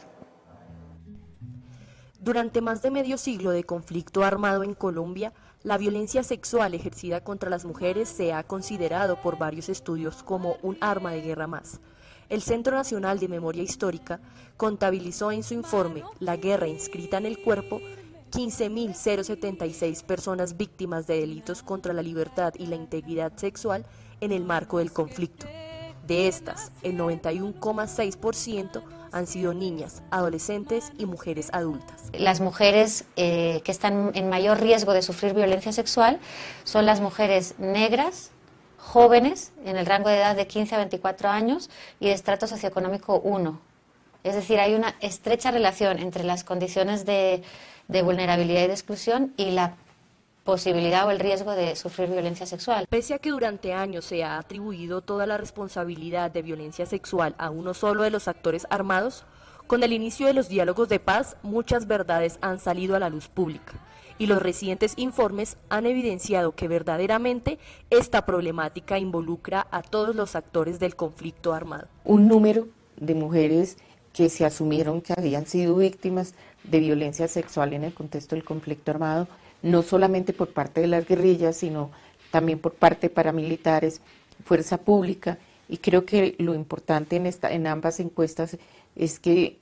Durante más de medio siglo de conflicto armado en Colombia, la violencia sexual ejercida contra las mujeres se ha considerado por varios estudios como un arma de guerra más. El Centro Nacional de Memoria Histórica contabilizó en su informe La guerra inscrita en el cuerpo 15.076 personas víctimas de delitos contra la libertad y la integridad sexual en el marco del conflicto. De estas, el 91,6% han sido niñas, adolescentes y mujeres adultas. Las mujeres que están en mayor riesgo de sufrir violencia sexual son las mujeres negras, jóvenes, en el rango de edad de 15 a 24 años y de estrato socioeconómico 1. Es decir, hay una estrecha relación entre las condiciones de vulnerabilidad y de exclusión y la posibilidad o el riesgo de sufrir violencia sexual. Pese a que durante años se ha atribuido toda la responsabilidad de violencia sexual a uno solo de los actores armados, con el inicio de los diálogos de paz, muchas verdades han salido a la luz pública y los recientes informes han evidenciado que verdaderamente esta problemática involucra a todos los actores del conflicto armado. Un número de mujeres que se asumieron que habían sido víctimas de violencia sexual en el contexto del conflicto armado, no solamente por parte de las guerrillas, sino también por parte de paramilitares, fuerza pública, y creo que lo importante en ambas encuestas es que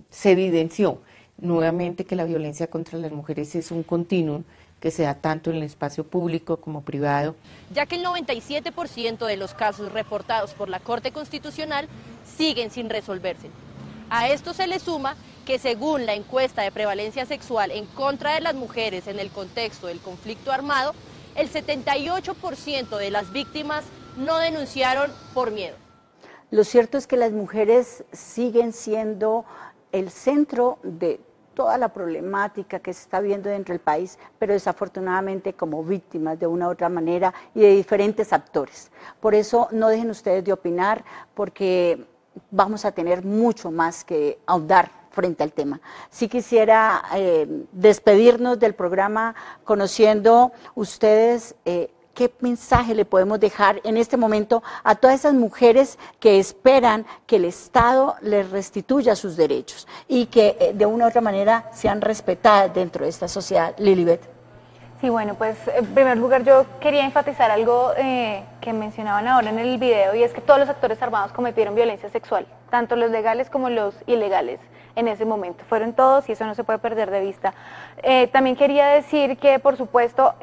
se evidenció nuevamente que la violencia contra las mujeres es un continuum que se da tanto en el espacio público como privado. Ya que el 97% de los casos reportados por la Corte Constitucional siguen sin resolverse. A esto se le suma que según la encuesta de prevalencia sexual en contra de las mujeres en el contexto del conflicto armado, el 78% de las víctimas no denunciaron por miedo. Lo cierto es que las mujeres siguen siendo el centro de toda la problemática que se está viendo dentro del país, pero desafortunadamente como víctimas de una u otra manera y de diferentes actores. Por eso no dejen ustedes de opinar, porque vamos a tener mucho más que ahondar frente al tema. Sí quisiera despedirnos del programa conociendo ustedes qué ¿qué mensaje le podemos dejar en este momento a todas esas mujeres que esperan que el Estado les restituya sus derechos y que de una u otra manera sean respetadas dentro de esta sociedad? Lilibet. Sí, bueno, pues en primer lugar yo quería enfatizar algo que mencionaban ahora en el video, y es que todos los actores armados cometieron violencia sexual, tanto los legales como los ilegales en ese momento. Fueron todos y eso no se puede perder de vista. También quería decir que, por supuesto,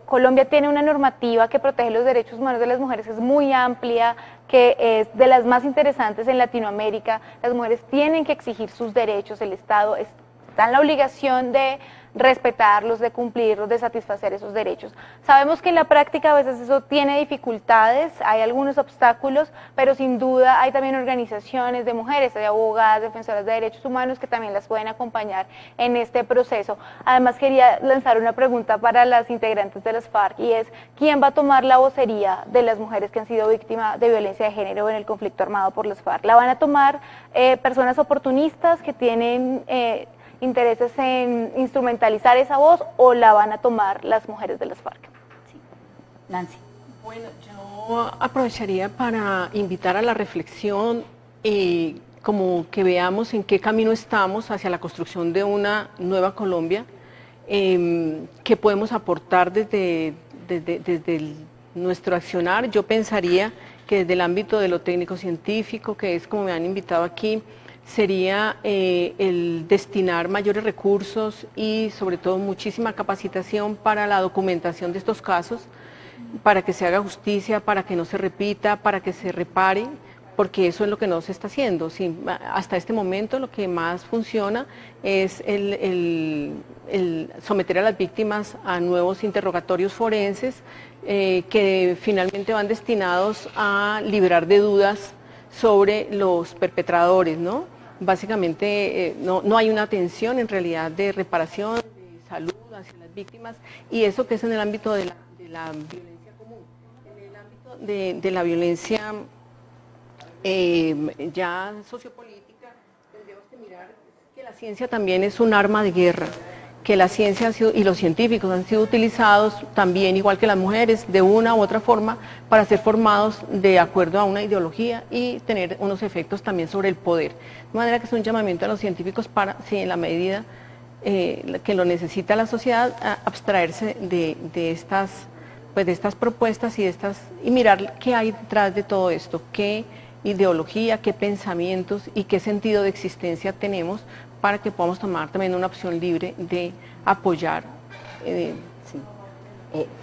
Colombia tiene una normativa que protege los derechos humanos de las mujeres, es muy amplia, que es de las más interesantes en Latinoamérica. Las mujeres tienen que exigir sus derechos, el Estado está en la obligación de respetarlos, de cumplirlos, de satisfacer esos derechos. Sabemos que en la práctica a veces eso tiene dificultades, hay algunos obstáculos, pero sin duda hay también organizaciones de mujeres, hay abogadas, defensoras de derechos humanos que también las pueden acompañar en este proceso. Además quería lanzar una pregunta para las integrantes de las FARC, y es, ¿quién va a tomar la vocería de las mujeres que han sido víctimas de violencia de género en el conflicto armado por las FARC? ¿La van a tomar personas oportunistas que tienen intereses en instrumentalizar esa voz, o la van a tomar las mujeres de las FARC? Sí. Nancy. Bueno, yo aprovecharía para invitar a la reflexión, como que veamos en qué camino estamos hacia la construcción de una nueva Colombia, qué podemos aportar desde nuestro accionar. Yo pensaría que desde el ámbito de lo técnico-científico, que es como me han invitado aquí, sería el destinar mayores recursos y sobre todo muchísima capacitación para la documentación de estos casos, para que se haga justicia, para que no se repita, para que se repare, porque eso es lo que no se está haciendo. Sí, hasta este momento lo que más funciona es el someter a las víctimas a nuevos interrogatorios forenses que finalmente van destinados a liberar de dudas sobre los perpetradores, ¿no? Básicamente no hay una atención en realidad de reparación, de salud hacia las víctimas, y eso que es en el ámbito de la violencia común. En el ámbito de la violencia ya sociopolítica, tendríamos que mirar que la ciencia también es un arma de guerra, que la ciencia y los científicos han sido utilizados también, igual que las mujeres, de una u otra forma, para ser formados de acuerdo a una ideología y tener unos efectos también sobre el poder. De manera que es un llamamiento a los científicos para, si en la medida que lo necesita la sociedad, a abstraerse de estas propuestas y mirar qué hay detrás de todo esto, qué ideología, qué pensamientos y qué sentido de existencia tenemos, para que podamos tomar también una opción libre de apoyar.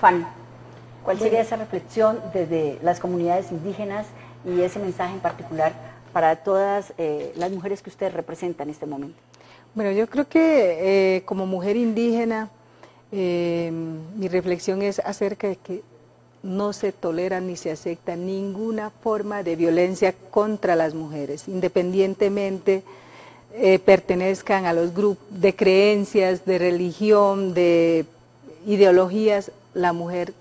Fanny, ¿cuál sería esa reflexión desde las comunidades indígenas y ese mensaje en particular para todas las mujeres que usted representa en este momento? Bueno, yo creo que como mujer indígena, mi reflexión es acerca de que no se tolera ni se acepta ninguna forma de violencia contra las mujeres, independientemente pertenezcan a los grupos de creencias, de religión, de ideologías. La mujer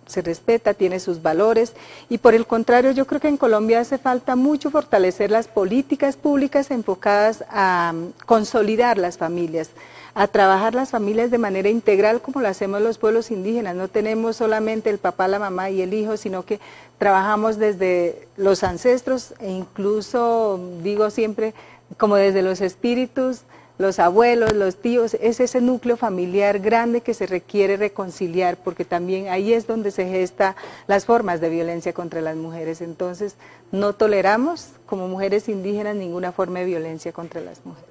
se respeta, tiene sus valores, y por el contrario yo creo que en Colombia hace falta mucho fortalecer las políticas públicas enfocadas a consolidar las familias, a trabajar las familias de manera integral como lo hacemos los pueblos indígenas. No tenemos solamente el papá, la mamá y el hijo, sino que trabajamos desde los ancestros e incluso, digo siempre, como desde los espíritus, los abuelos, los tíos. Es ese núcleo familiar grande que se requiere reconciliar, porque también ahí es donde se gesta las formas de violencia contra las mujeres. Entonces, no toleramos como mujeres indígenas ninguna forma de violencia contra las mujeres.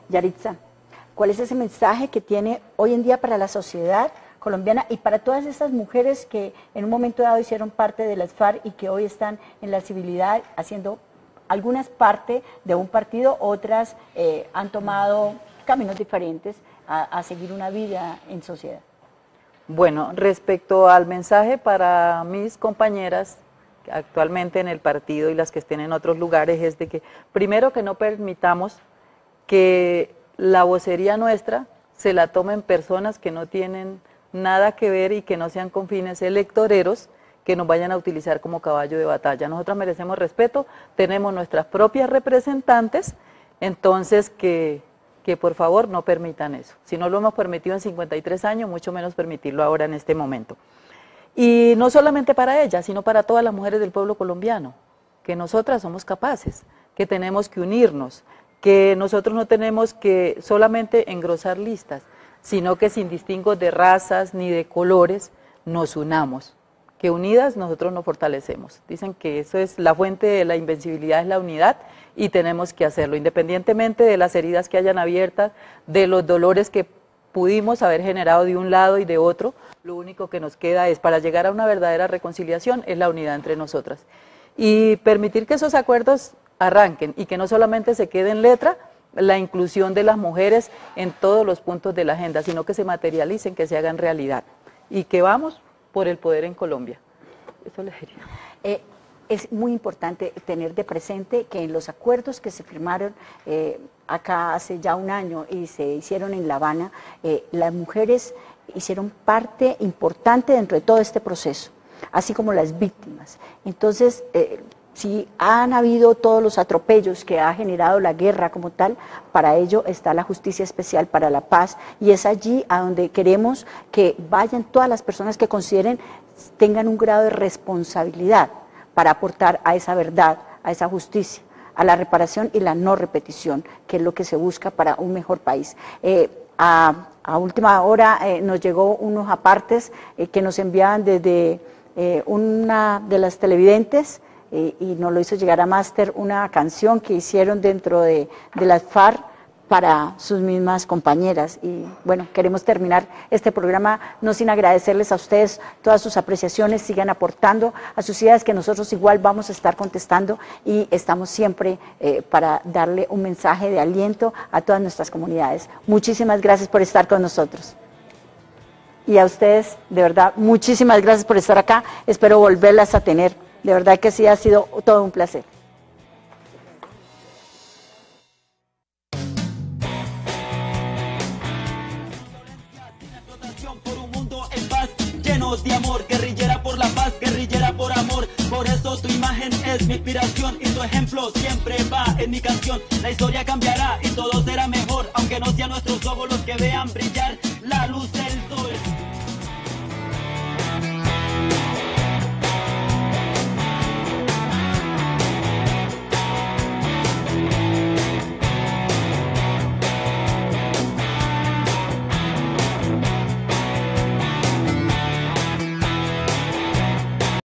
Yaritza, ¿cuál es ese mensaje que tiene hoy en día para la sociedad colombiana y para todas estas mujeres que en un momento dado hicieron parte de las FARC y que hoy están en la civilidad haciendo algunas parte de un partido, otras han tomado caminos diferentes a seguir una vida en sociedad? Bueno, respecto al mensaje para mis compañeras actualmente en el partido y las que estén en otros lugares, es de que primero que no permitamos que la vocería nuestra se la tomen personas que no tienen nada que ver y que no sean con fines electoreros, que nos vayan a utilizar como caballo de batalla. Nosotros merecemos respeto, tenemos nuestras propias representantes, entonces que por favor no permitan eso. Si no lo hemos permitido en 53 años, mucho menos permitirlo ahora en este momento. Y no solamente para ella, sino para todas las mujeres del pueblo colombiano, que nosotras somos capaces, que tenemos que unirnos, que nosotros no tenemos que solamente engrosar listas, sino que sin distingos de razas ni de colores nos unamos, que unidas nosotros nos fortalecemos. Dicen que eso es la fuente de la invencibilidad, es la unidad, y tenemos que hacerlo, independientemente de las heridas que hayan abiertas, de los dolores que pudimos haber generado de un lado y de otro. Lo único que nos queda es, para llegar a una verdadera reconciliación, es la unidad entre nosotras. Y permitir que esos acuerdos arranquen y que no solamente se quede en letra la inclusión de las mujeres en todos los puntos de la agenda, sino que se materialicen, que se hagan realidad y que vamos por el poder en Colombia. Eso les diría. Es muy importante tener de presente que en los acuerdos que se firmaron acá hace ya un año y se hicieron en La Habana, las mujeres hicieron parte importante dentro de todo este proceso, así como las víctimas. Entonces, si han habido todos los atropellos que ha generado la guerra como tal, para ello está la Justicia Especial para la Paz, y es allí a donde queremos que vayan todas las personas que consideren tengan un grado de responsabilidad para aportar a esa verdad, a esa justicia, a la reparación y la no repetición, que es lo que se busca para un mejor país. A última hora nos llegó unos apartes que nos enviaban desde una de las televidentes, y nos lo hizo llegar a Máster, una canción que hicieron dentro de las FARC para sus mismas compañeras. Y bueno, queremos terminar este programa no sin agradecerles a ustedes todas sus apreciaciones, sigan aportando a sus ideas, que nosotros igual vamos a estar contestando, y estamos siempre para darle un mensaje de aliento a todas nuestras comunidades. Muchísimas gracias por estar con nosotros. Y a ustedes, de verdad, muchísimas gracias por estar acá, espero volverlas a tener. De verdad que sí, ha sido todo un placer. Por un mundo en paz, llenos de amor, guerrillera por la paz, guerrillera por amor. Por eso tu imagen es mi inspiración y tu ejemplo siempre va en mi canción. La historia cambiará y todo será mejor, aunque no sean nuestros ojos los que vean brillar la luz del sol.